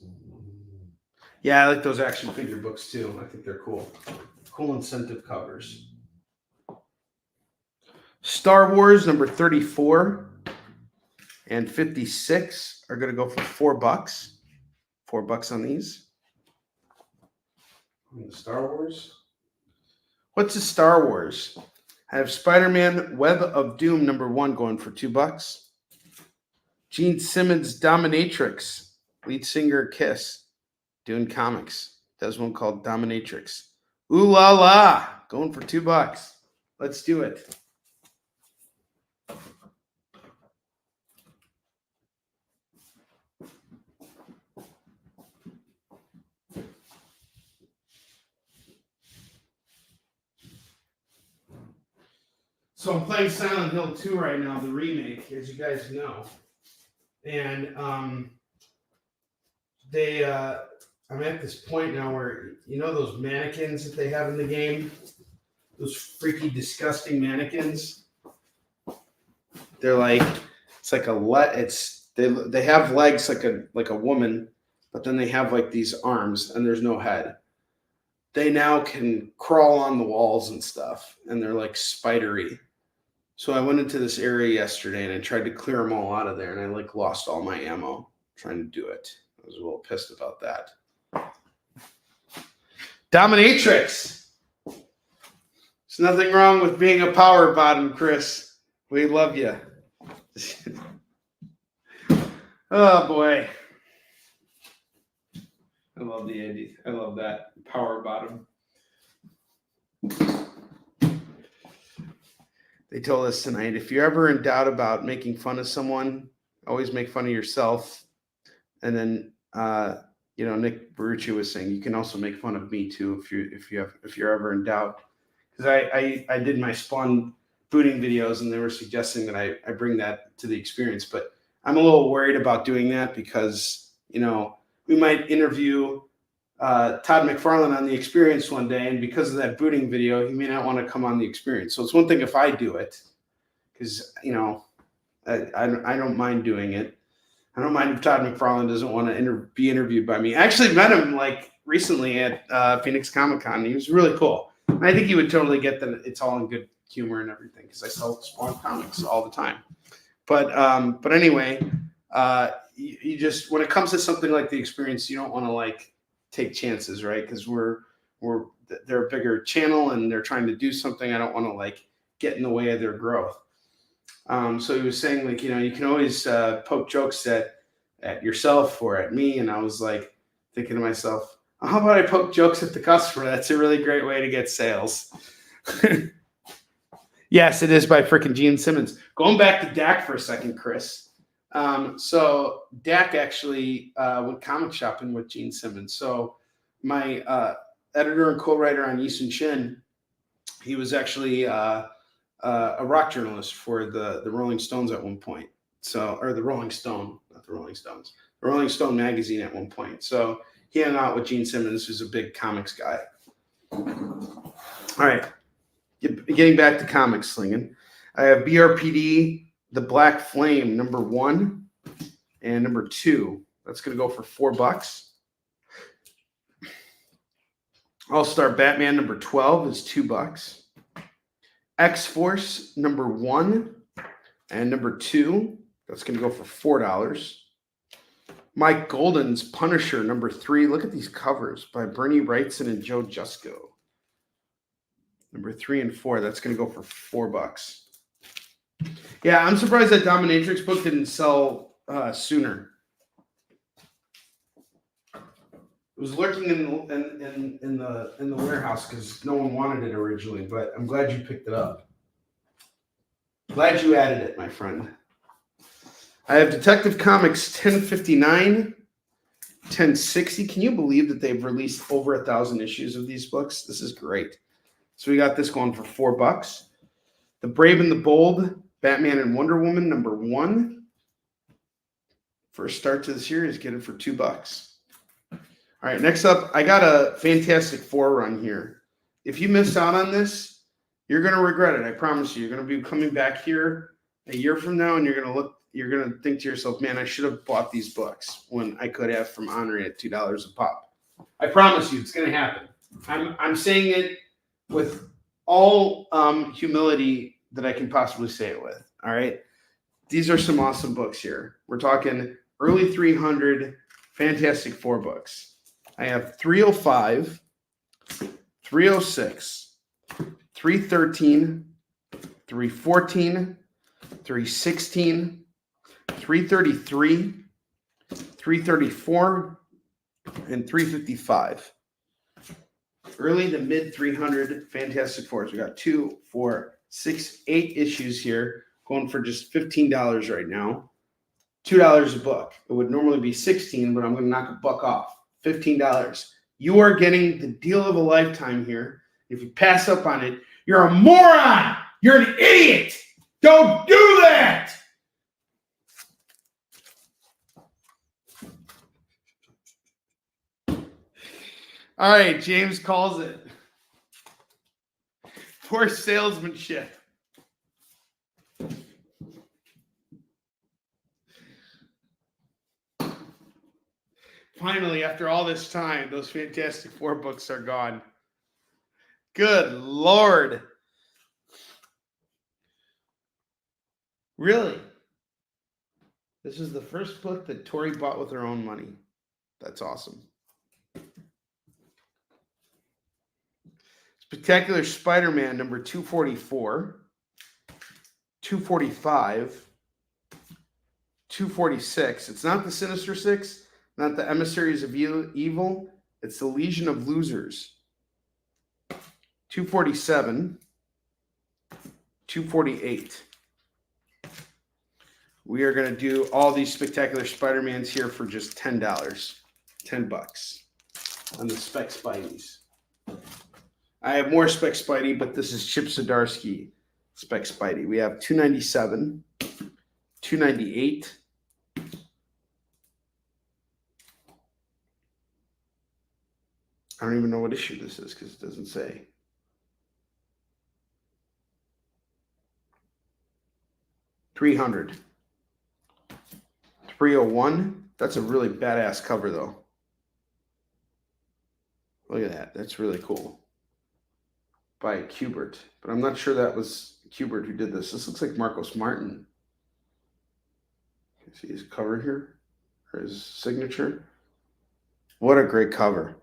Yeah, I like those action figure books too. I think they're cool. Cool incentive covers. Star Wars number 34 and 56 are going to go for $4. $4 on these. Star Wars. What's a Star Wars? I have Spider-Man Web of Doom number 1 going for $2. Gene Simmons Dominatrix, lead singer Kiss, doing comics. Does one called Dominatrix. Ooh la la, going for $2. Let's do it. So I'm playing Silent Hill 2 right now, the remake, as you guys know. And I'm at this point now where, you know those mannequins that they have in the game? Those freaky, disgusting mannequins? They're like, it's like they have legs like a woman, but then they have like these arms and there's no head. They now can crawl on the walls and stuff, and they're like spidery. So I went into this area yesterday and I tried to clear them all out of there, and I like lost all my ammo trying to do it. I was a little pissed about that. Dominatrix. There's nothing wrong with being a power bottom, Chris. We love you. Oh boy. I love the idea. I love that. Power bottom. They told us tonight, if you're ever in doubt about making fun of someone, always make fun of yourself. And then, Nick Barucci was saying you can also make fun of me too if you're ever in doubt. Because I did my Spawn booting videos, and they were suggesting that I bring that to the experience. But I'm a little worried about doing that because we might interview Todd McFarlane on the experience one day, and because of that booting video, he may not want to come on the experience. So it's one thing if I do it, because I don't mind doing it. I don't mind if Todd McFarlane doesn't want to be interviewed by me. I actually met him like recently at Phoenix Comic Con. He was really cool. And I think he would totally get that it's all in good humor and everything, because I sell Spawn comics all the time. But anyway, you just, when it comes to something like the experience, you don't want to like take chances, right? Because they're a bigger channel and they're trying to do something. I don't want to like get in the way of their growth. So he was saying like, you can always poke jokes at yourself or at me. And I was like thinking to myself, how about I poke jokes at the customer? That's a really great way to get sales. Yes, it is by freaking Gene Simmons. Going back to Dak for a second, Chris. So Dak actually went comic shopping with Gene Simmons. So my editor and co-writer on Yisun Shin, he was actually a rock journalist for the Rolling Stones at one point. Or the Rolling Stone, not the Rolling Stones, the Rolling Stone magazine at one point. So he hung out with Gene Simmons, who's a big comics guy. All right. Getting back to comics slinging. I have BRPD, The Black Flame, number 1 and number 2. That's going to go for $4. All-Star Batman number 12 is $2. X-Force number 1 and number 2. That's going to go for $4. Mike Golden's Punisher number 3. Look at these covers by Bernie Wrightson and Joe Jusko. Number 3 and 4. That's going to go for $4. Yeah, I'm surprised that Dominatrix book didn't sell sooner. It was lurking in the warehouse because no one wanted it originally, but I'm glad you picked it up. Glad you added it, my friend. I have Detective Comics 1059, 1060. Can you believe that they've released over 1,000 issues of these books? This is great. So we got this going for $4. The Brave and the Bold, Batman and Wonder Woman, number 1. First start to the series, get it for $2. All right, next up, I got a Fantastic Four run here. If you miss out on this, you're going to regret it. I promise you. You're going to be coming back here a year from now, and you're going to think to yourself, man, I should have bought these books when I could have from Onrie at $2 a pop. I promise you, it's going to happen. I'm saying it with all humility that I can possibly say it with. All right. These are some awesome books here. We're talking early 300 Fantastic Four books. I have 305, 306, 313, 314, 316, 333, 334, and 355. Early to mid 300 Fantastic Fours. We got 2, 4, 6, 8 issues here going for just $15 right now. $2 a book. It would normally be $16, but I'm going to knock a buck off. $15. You are getting the deal of a lifetime here. If you pass up on it, you're a moron. You're an idiot. Don't do that. All right, James calls it. Poor salesmanship. Finally, after all this time, those Fantastic Four books are gone. Good Lord. Really? This is the first book that Tori bought with her own money. That's awesome. Spectacular Spider-Man number 244, 245, 246. It's not the Sinister Six, not the Emissaries of Evil. It's the Legion of Losers. 247, 248. We are going to do all these Spectacular Spider-Mans here for just $10. $10 on the Spec Spideys. I have more Spec Spidey, but this is Chip Zdarsky Spec Spidey. We have 297, 298, I don't even know what issue this is because it doesn't say. $300. 301. That's a really badass cover, though. Look at that. That's really cool. By Kubert. But I'm not sure that was Kubert who did this. This looks like Marcos Martin. See his cover here? Or his signature? What a great cover.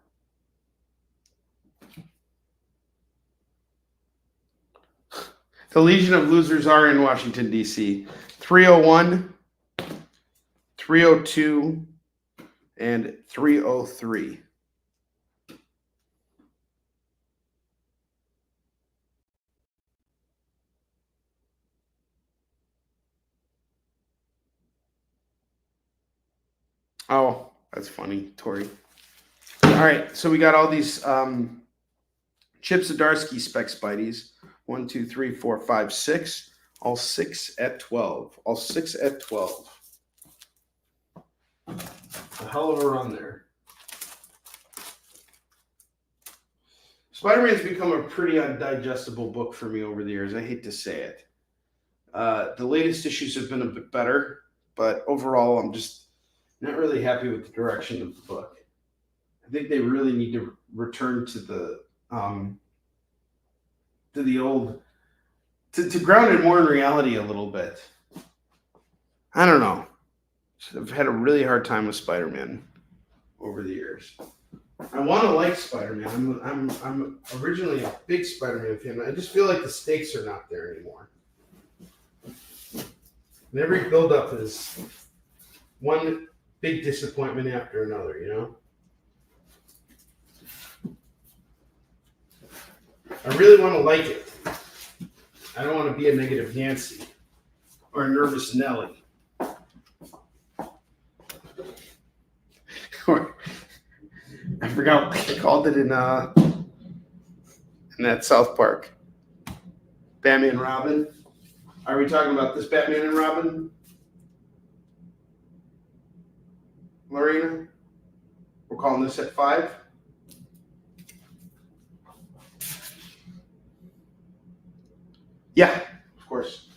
The Legion of Losers are in Washington, D.C. 301, 302, and 303. Oh, that's funny, Tori. All right, so we got all these Chip Zdarsky Spec Spideys. 1, 2, 3, 4, 5, 6. All 6 at 12. All 6 at 12. A hell of a run there. Spider-Man's become a pretty undigestible book for me over the years. I hate to say it. The latest issues have been a bit better, but overall, I'm just not really happy with the direction of the book. I think they really need to return to the old, to ground it more in reality a little bit. I don't know. I've had a really hard time with Spider-Man over the years. I want to like Spider-Man. I'm originally a big Spider-Man fan. I just feel like the stakes are not there anymore. And every build-up is one big disappointment after another, you know? I really want to like it. I don't want to be a negative Nancy or a nervous Nelly. I forgot what they called it in that South Park. Batman and Robin. Are we talking about this Batman and Robin? Lorena? We're calling this at 5? Yeah, of course.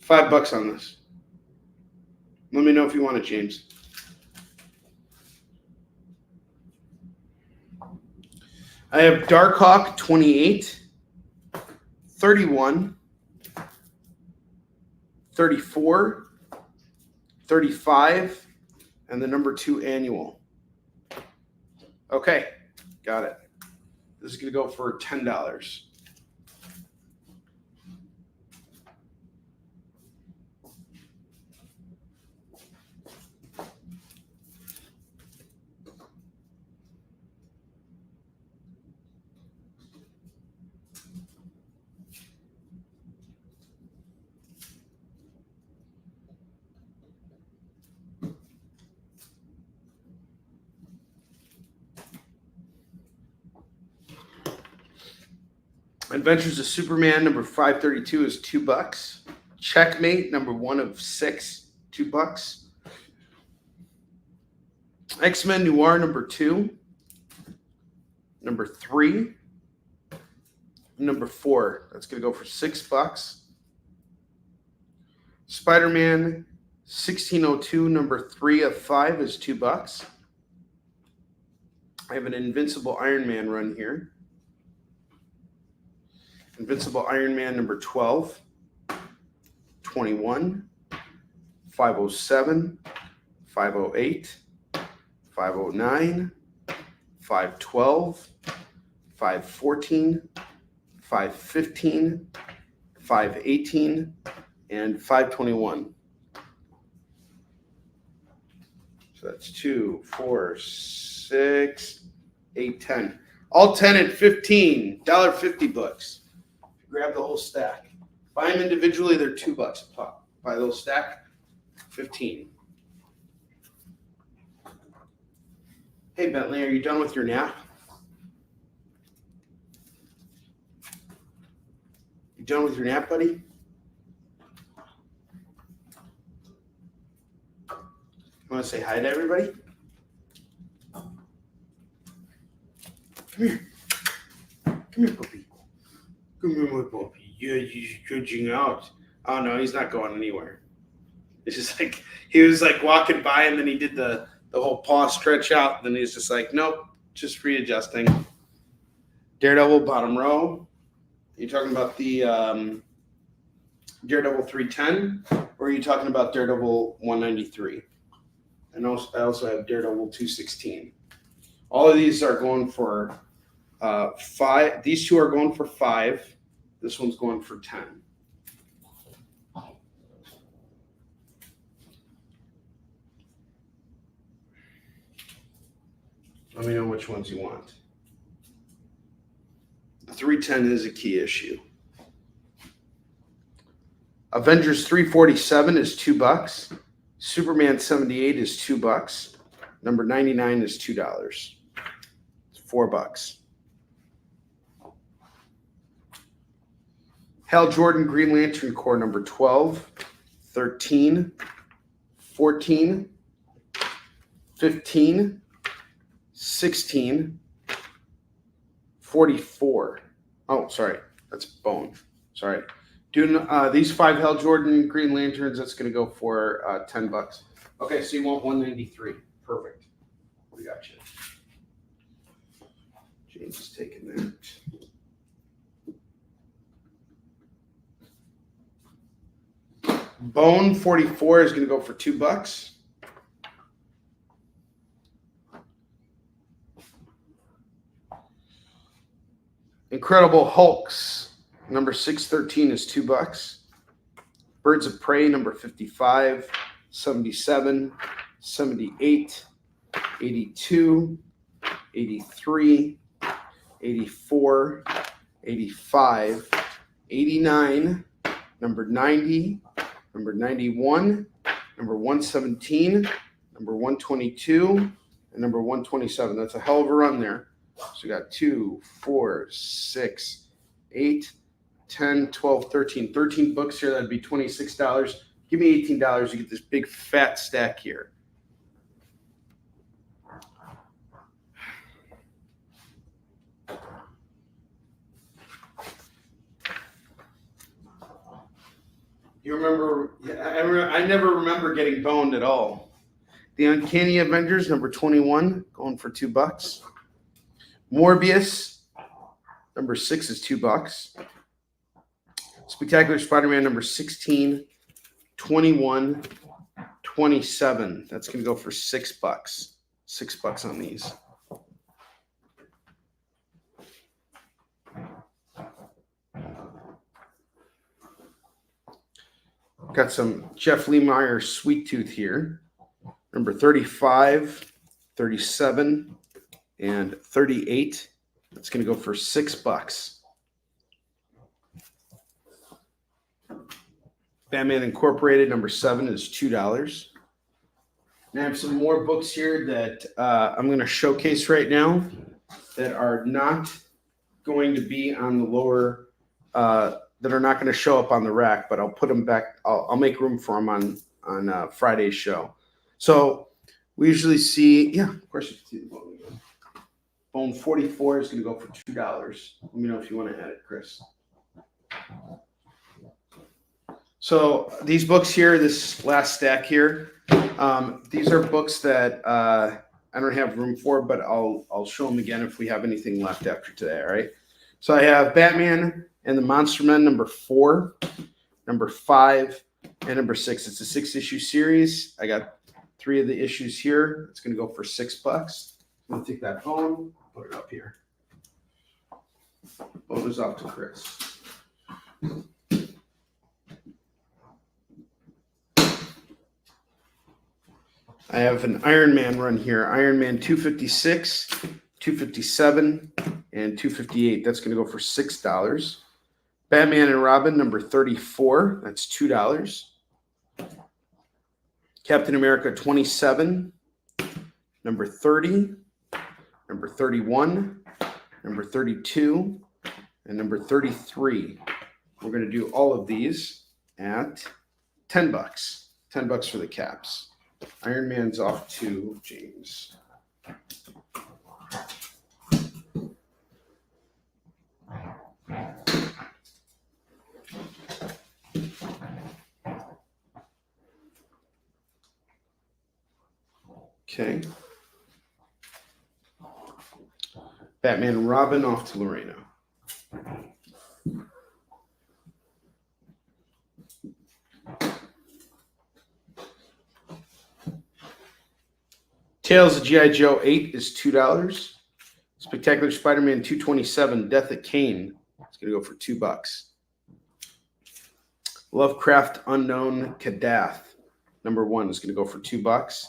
$5 on this. Let me know if you want it, James. I have Darkhawk 28, 31, 34, 35, and the number 2 annual. Okay, got it. This is going to go for $10. Adventures of Superman number 532 is $2. Checkmate number 1 of 6, $2. X-Men Noir number 2, number 3, number 4. That's going to go for $6. Spider-Man 1602 number 3 of 5 is $2. I have an Invincible Iron Man run here. Invincible Iron Man number 12, 21, 507, 508, 509, 512, 514, 515, 518, and 521. So that's 2, 4, 6, 8, 10. All 10 at $15, $1.50 books. Grab the whole stack. Buy them individually, they're $2 a pop. Buy those stack, 15. Hey Bentley, are you done with your nap? You done with your nap, buddy? You want to say hi to everybody? Come here. Come here, puppy. Come here, my puppy. Yeah, he's stretching out. Oh no, he's not going anywhere. It's just like he was like walking by and then he did the whole paw stretch out. And then he's just like, nope, just readjusting. Daredevil bottom row. Are you talking about the Daredevil 310 or are you talking about Daredevil 193? And I also have Daredevil 216. All of these are going for 5. These two are going for 5. This one's going for 10. Let me know which ones you want. The 310 is a key issue. Avengers 347 is $2. Superman 78 is $2. Number 99 is $2. It's $4. Hal Jordan Green Lantern Corps number 12, 13, 14, 15, 16, 44. Oh, sorry. That's bone. Sorry. Doing these 5 Hal Jordan Green Lanterns, that's going to go for $10. Okay, so you want 193. Perfect. We got you. James is taking that. Bone 44 is going to go for $2. Incredible Hulks number 613 is $2. Birds of Prey number 55, 77, 78, 82, 83, 84, 85, 89, number 90, number 91, number 117, number 122, and number 127. That's a hell of a run there. So we got 2, 4, 6, 8, 10, 12, 13. 13 books here. That'd be $26. Give me $18. You get this big fat stack here. You remember? I never remember getting boned at all. The Uncanny Avengers number 21 going for $2. Morbius number 6 is $2. Spectacular Spider-Man number 16, 21, 27. That's going to go for $6. $6 on these. Got some Jeff Lemire Sweet Tooth here. Number 35, 37, and 38. That's going to go for $6. Batman Incorporated number 7 is $2. And I have some more books here that I'm going to showcase right now that are not going to be on the lower, that are not going to show up on the rack, but I'll put them back. I'll make room for them on Friday's show. So we usually see, yeah, of course you can see the bone again. Bone 44 is going to go for $2. Let me know if you want to add it, Chris. So these books here, this last stack here, these are books that I don't have room for, but I'll show them again if we have anything left after today, all right? So I have Batman and the Monster Men number 4, number 5, and number 6. It's a 6-issue series. I got 3 of the issues here. It's going to go for $6. I'm going to take that bone, put it up here. Bone is off to Chris. I have an Iron Man run here. Iron Man 256, 257, and 258. That's going to go for $6. Batman and Robin number 34. That's $2. Captain America 27, number 30, number 31, number 32, and number 33. We're going to do all of these at $10. $10 for the caps. Iron Man's off to James. Okay. Batman and Robin off to Lorena. Tales of G.I. Joe 8 is $2. Spectacular Spider-Man 227, Death at Kane. It's going to go for $2. Lovecraft Unknown Kadath, number 1, is going to go for $2.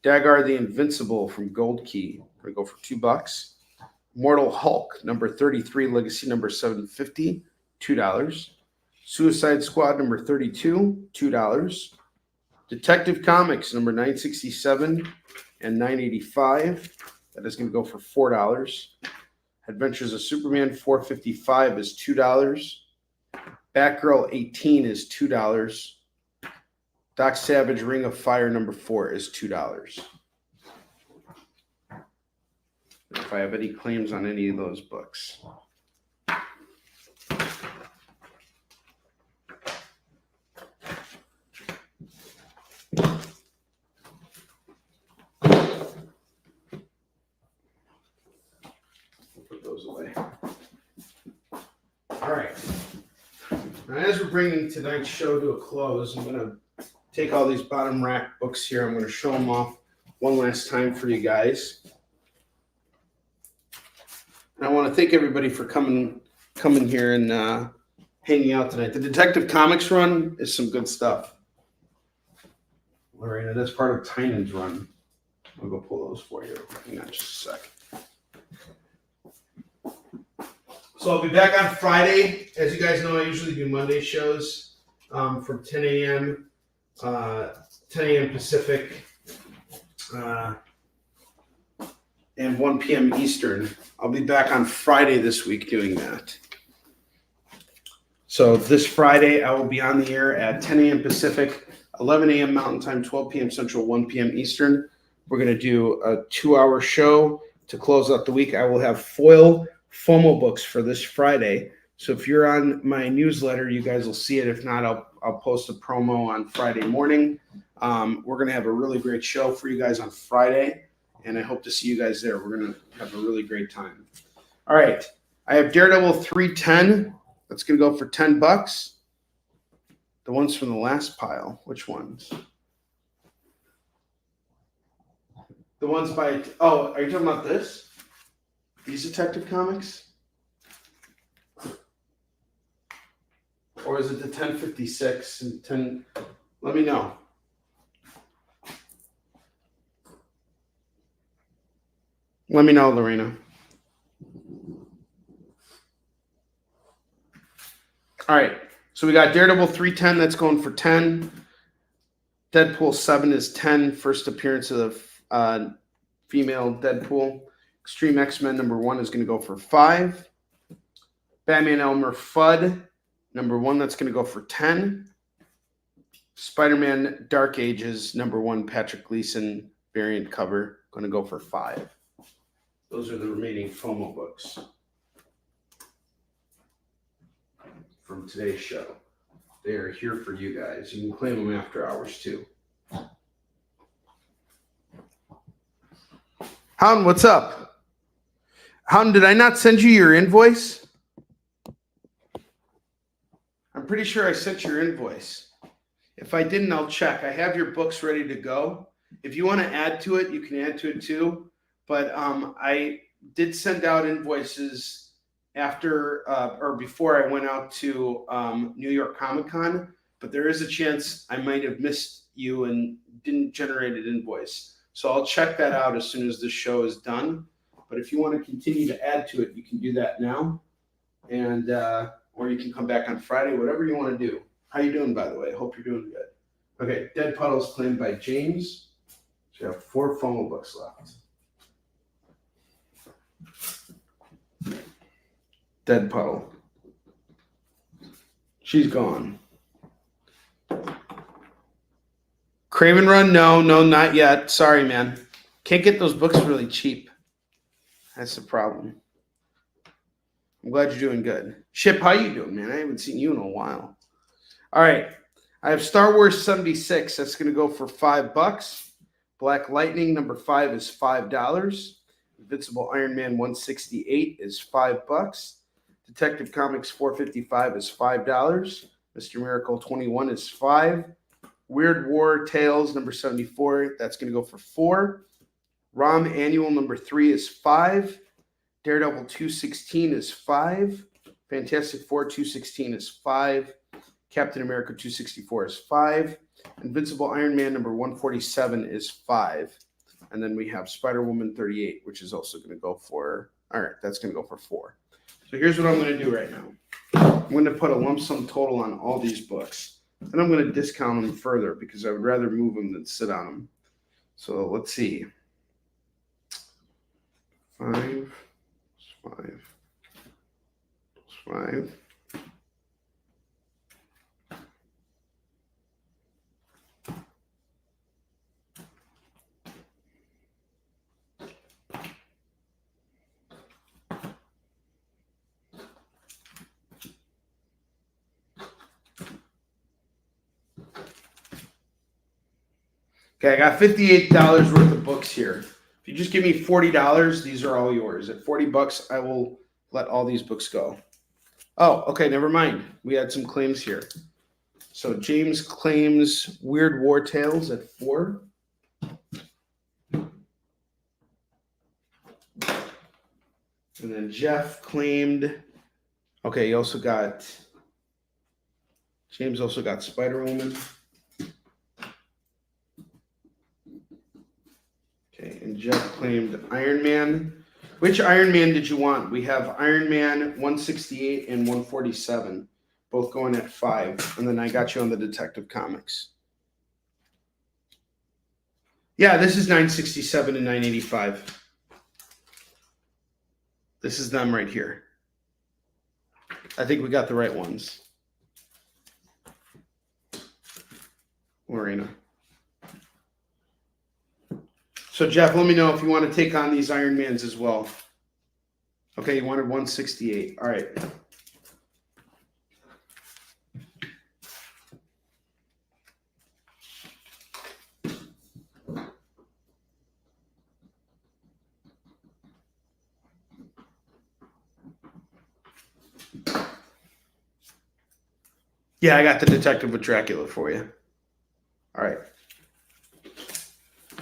Dagar the Invincible from Gold Key, going to go for $2. Mortal Hulk, number 33, Legacy number 750, $2. Suicide Squad, number 32, $2. Detective Comics, number 967 and 985. That is going to go for $4. Adventures of Superman 455 is $2. Batgirl 18 is $2. Doc Savage Ring of Fire number 4 is $2. If I have any claims on any of those books. Put those away. All right. Now, as we're bringing tonight's show to a close, I'm going to take all these bottom rack books here. I'm going to show them off one last time for you guys. And I want to thank everybody for coming here and hanging out tonight. The Detective Comics run is some good stuff. Lorena, that's part of Tynan's run. I'll go pull those for you. Hang on just a sec. So I'll be back on Friday. As you guys know, I usually do Monday shows from 10 a.m. 10 a.m. Pacific and 1 p.m. Eastern. I'll be back on Friday this week doing that. So this Friday, I will be on the air at 10 a.m. Pacific, 11 a.m. Mountain Time, 12 p.m. Central, 1 p.m. Eastern. We're going to do a 2-hour show to close out the week. I will have foil FOMO books for this Friday. So if you're on my newsletter, you guys will see it. If not, I'll post a promo on Friday morning. We're going to have a really great show for you guys on Friday, and I hope to see you guys there. We're going to have a really great time. All right. I have Daredevil 310. That's going to go for $10. The ones from the last pile. Which ones? The ones by, oh, are you talking about this? These Detective Comics? Or is it the 1056 and 10? Let me know. Let me know, Lorena. All right. So we got Daredevil 310. That's going for 10. Deadpool 7 is 10. First appearance of the female Deadpool. Extreme X-Men number 1 is going to go for 5. Batman Elmer Fudd number 1, that's going to go for 10. Spider-Man Dark Ages number 1, Patrick Gleason variant cover, going to go for 5. Those are the remaining FOMO books from today's show. They are here for you guys. You can claim them after hours too. Hound, what's up? Hound, did I not send you your invoice? I'm pretty sure I sent your invoice. If I didn't, I'll check. I have your books ready to go. If you want to add to it, you can add to it too. But I did send out invoices after or before I went out to New York Comic Con. But there is a chance I might have missed you and didn't generate an invoice. So I'll check that out as soon as this show is done. But if you want to continue to add to it, you can do that now. And or you can come back on Friday, whatever you want to do. How you doing, by the way? I hope you're doing good. Okay, Dead Puddles claimed by James. So you have 4 FOMO books left. Dead Puddle. She's gone. Craven Run? No, not yet. Sorry, man. Can't get those books really cheap. That's the problem. I'm glad you're doing good. Ship, how you doing, man? I haven't seen you in a while. All right. I have Star Wars 76. That's going to go for $5. Black Lightning number 5 is $5. Invincible Iron Man 168 is $5. Detective Comics 455 is $5. Mr. Miracle 21 is $5. Weird War Tales number 74. That's going to go for $4. ROM Annual number 3 is $5. Daredevil 216 is $5. Fantastic Four 216 is $5. Captain America 264 is $5. Invincible Iron Man number 147 is $5. And then we have Spider-Woman 38, which is also going to go for, all right, that's going to go for $4. So here's what I'm going to do right now. I'm going to put a lump sum total on all these books. And I'm going to discount them further because I would rather move them than sit on them. So let's see. 5. 5. Okay, I got $58 worth of books here. If you just give me $40, these are all yours. At $40, I will let all these books go. Oh, okay, never mind. We had some claims here. So James claims Weird War Tales at $4. And then Jeff claimed, okay, he also got, James also got Spider-Woman. Okay, and Jeff claimed Iron Man. Which Iron Man did you want? We have Iron Man 168 and 147, both going at $5. And then I got you on the Detective Comics. Yeah, this is 967 and 985. This is them right here. I think we got the right ones. Lorena. So, Jeff, let me know if you want to take on these Iron Mans as well. Okay, you wanted 168. All right. Yeah, I got the Detective with Dracula for you. All right.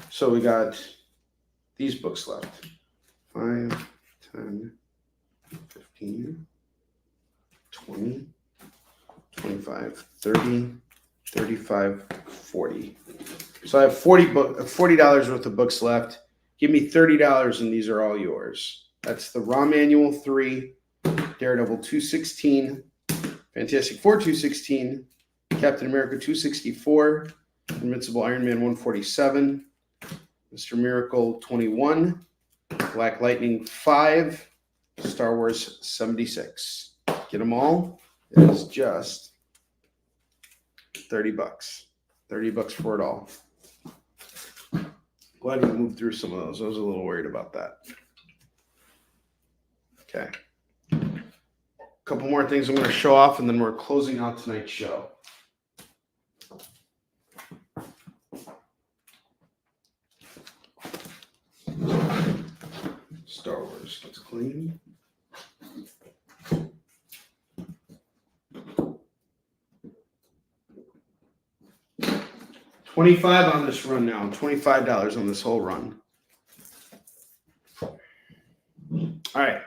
So we got these books left. 5, 10, 15, 20, 25, 30, 35, 40. So I have $40 worth of books left. Give me $30 and these are all yours. That's the Raw Manual 3, Daredevil 216, Fantastic Four 216, Captain America 264, Invincible Iron Man 147, Mr. Miracle 21, Black Lightning 5, Star Wars 76. Get them all. It is just $30. $30 for it all. Glad we moved through some of those. I was a little worried about that. Okay. A couple more things I'm going to show off, and then we're closing out tonight's show. Star Wars gets clean. $25 on this run now. $25 on this whole run. All right.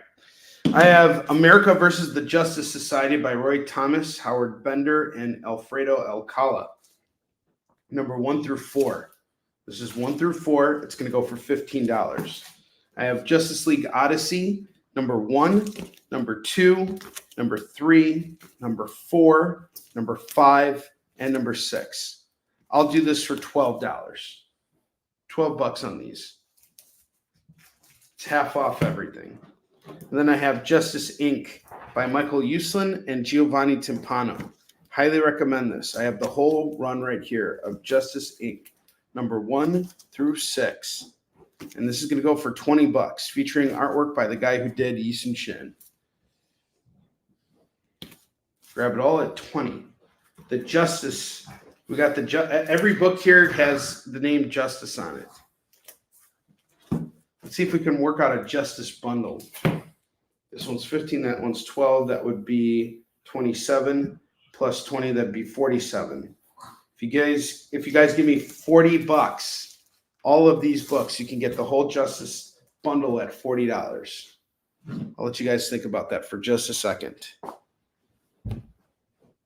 I have America versus the Justice Society by Roy Thomas, Howard Bender, and Alfredo Alcala. Number 1 through 4. This is 1 through 4. It's going to go for $15. I have Justice League Odyssey, number 1, number 2, number 3, number 4, number 5, and number 6. I'll do this for $12. $12 on these. It's half off everything. And then I have Justice Inc. by Michael Uslan and Giovanni Timpano. Highly recommend this. I have the whole run right here of Justice Inc. number 1 through 6. And this is going to go for $20, featuring artwork by the guy who did Yisun Shin. Grab it all at $20. The Justice, we got every book here has the name Justice on it. Let's see if we can work out a Justice bundle. This one's 15, that one's 12, that would be 27 plus 20, that'd be 47. If you guys give me $40, all of these books, you can get the whole Justice bundle at $40. I'll let you guys think about that for just a second.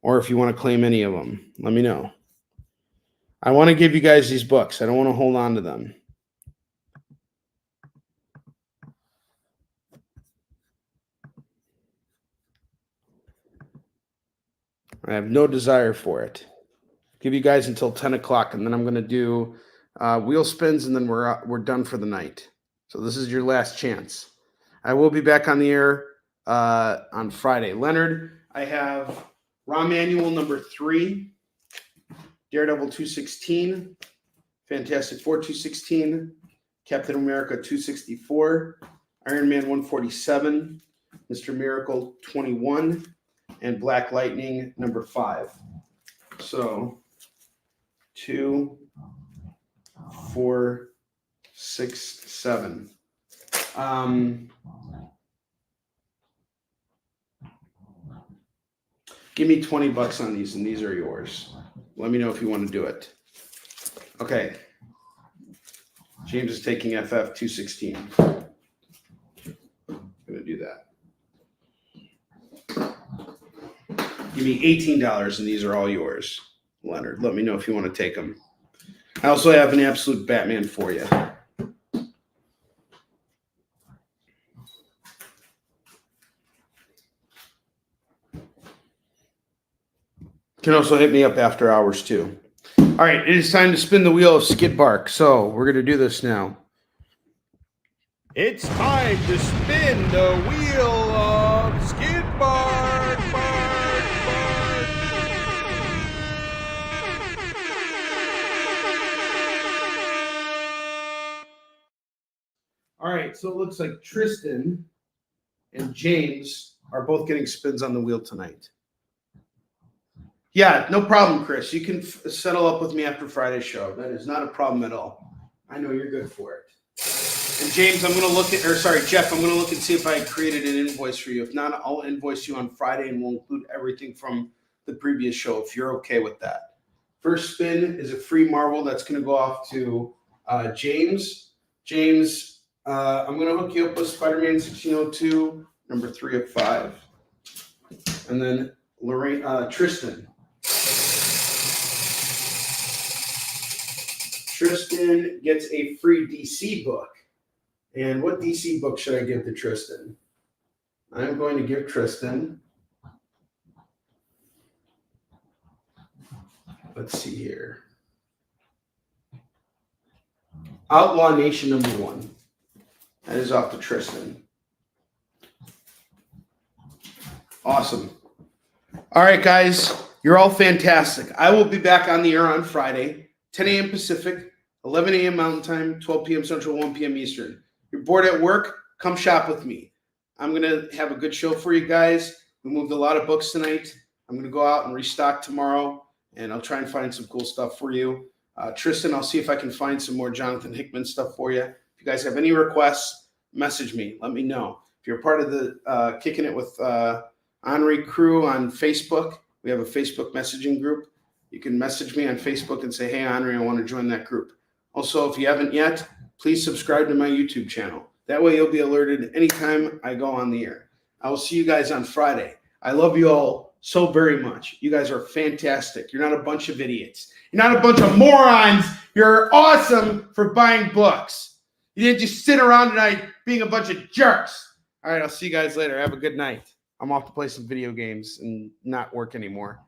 Or if you want to claim any of them, let me know. I want to give you guys these books. I don't want to hold on to them. I have no desire for it. Give you guys until 10 o'clock, and then I'm going to do wheel spins, and then we're done for the night. So this is your last chance. I will be back on the air on Friday. Leonard, I have Raw Manual number 3, Daredevil 216, Fantastic Four 216, Captain America 264, Iron Man 147, Mr. Miracle 21, and Black Lightning number 5. So 2, 4, 6, 7. Give me $20 on these, and these are yours. Let me know if you want to do it. Okay. James is taking FF 216. I'm going to do that. Give me $18, and these are all yours, Leonard. Let me know if you want to take them. I also have an Absolute Batman for you. You can also hit me up after hours, too. All right, it is time to spin the wheel of Skid Bark. So we're going to do this now. It's time to spin the wheel of Skid Bark. All right, so it looks like Tristan and James are both getting spins on the wheel tonight. Yeah, no problem, Chris. You can settle up with me after Friday's show. That is not a problem at all. I know you're good for it. And James, Jeff, I'm going to look and see if I created an invoice for you. If not, I'll invoice you on Friday, and we'll include everything from the previous show if you're okay with that. First spin is a free marble that's going to go off to James. James, I'm going to hook you up with Spider-Man 1602, number 3 of 5. And then Tristan. Tristan gets a free DC book. And what DC book should I give to Tristan? I'm going to give Tristan, let's see here, Outlaw Nation number 1. That is off to Tristan. Awesome. All right, guys, you're all fantastic. I will be back on the air on Friday, 10 a.m. Pacific, 11 a.m. Mountain Time, 12 p.m. Central, 1 p.m. Eastern. You're bored at work? Come shop with me. I'm going to have a good show for you guys. We moved a lot of books tonight. I'm going to go out and restock tomorrow, and I'll try and find some cool stuff for you. Tristan, I'll see if I can find some more Jonathan Hickman stuff for you. If you guys have any requests, message me. Let me know. If you're part of the Kicking It with Onrie crew on Facebook, we have a Facebook messaging group. You can message me on Facebook and say, hey, Onrie, I want to join that group. Also, if you haven't yet, please subscribe to my YouTube channel. That way you'll be alerted anytime I go on the air. I will see you guys on Friday. I love you all so very much. You guys are fantastic. You're not a bunch of idiots. You're not a bunch of morons. You're awesome for buying books. You didn't just sit around tonight being a bunch of jerks. All right, I'll see you guys later. Have a good night. I'm off to play some video games and not work anymore.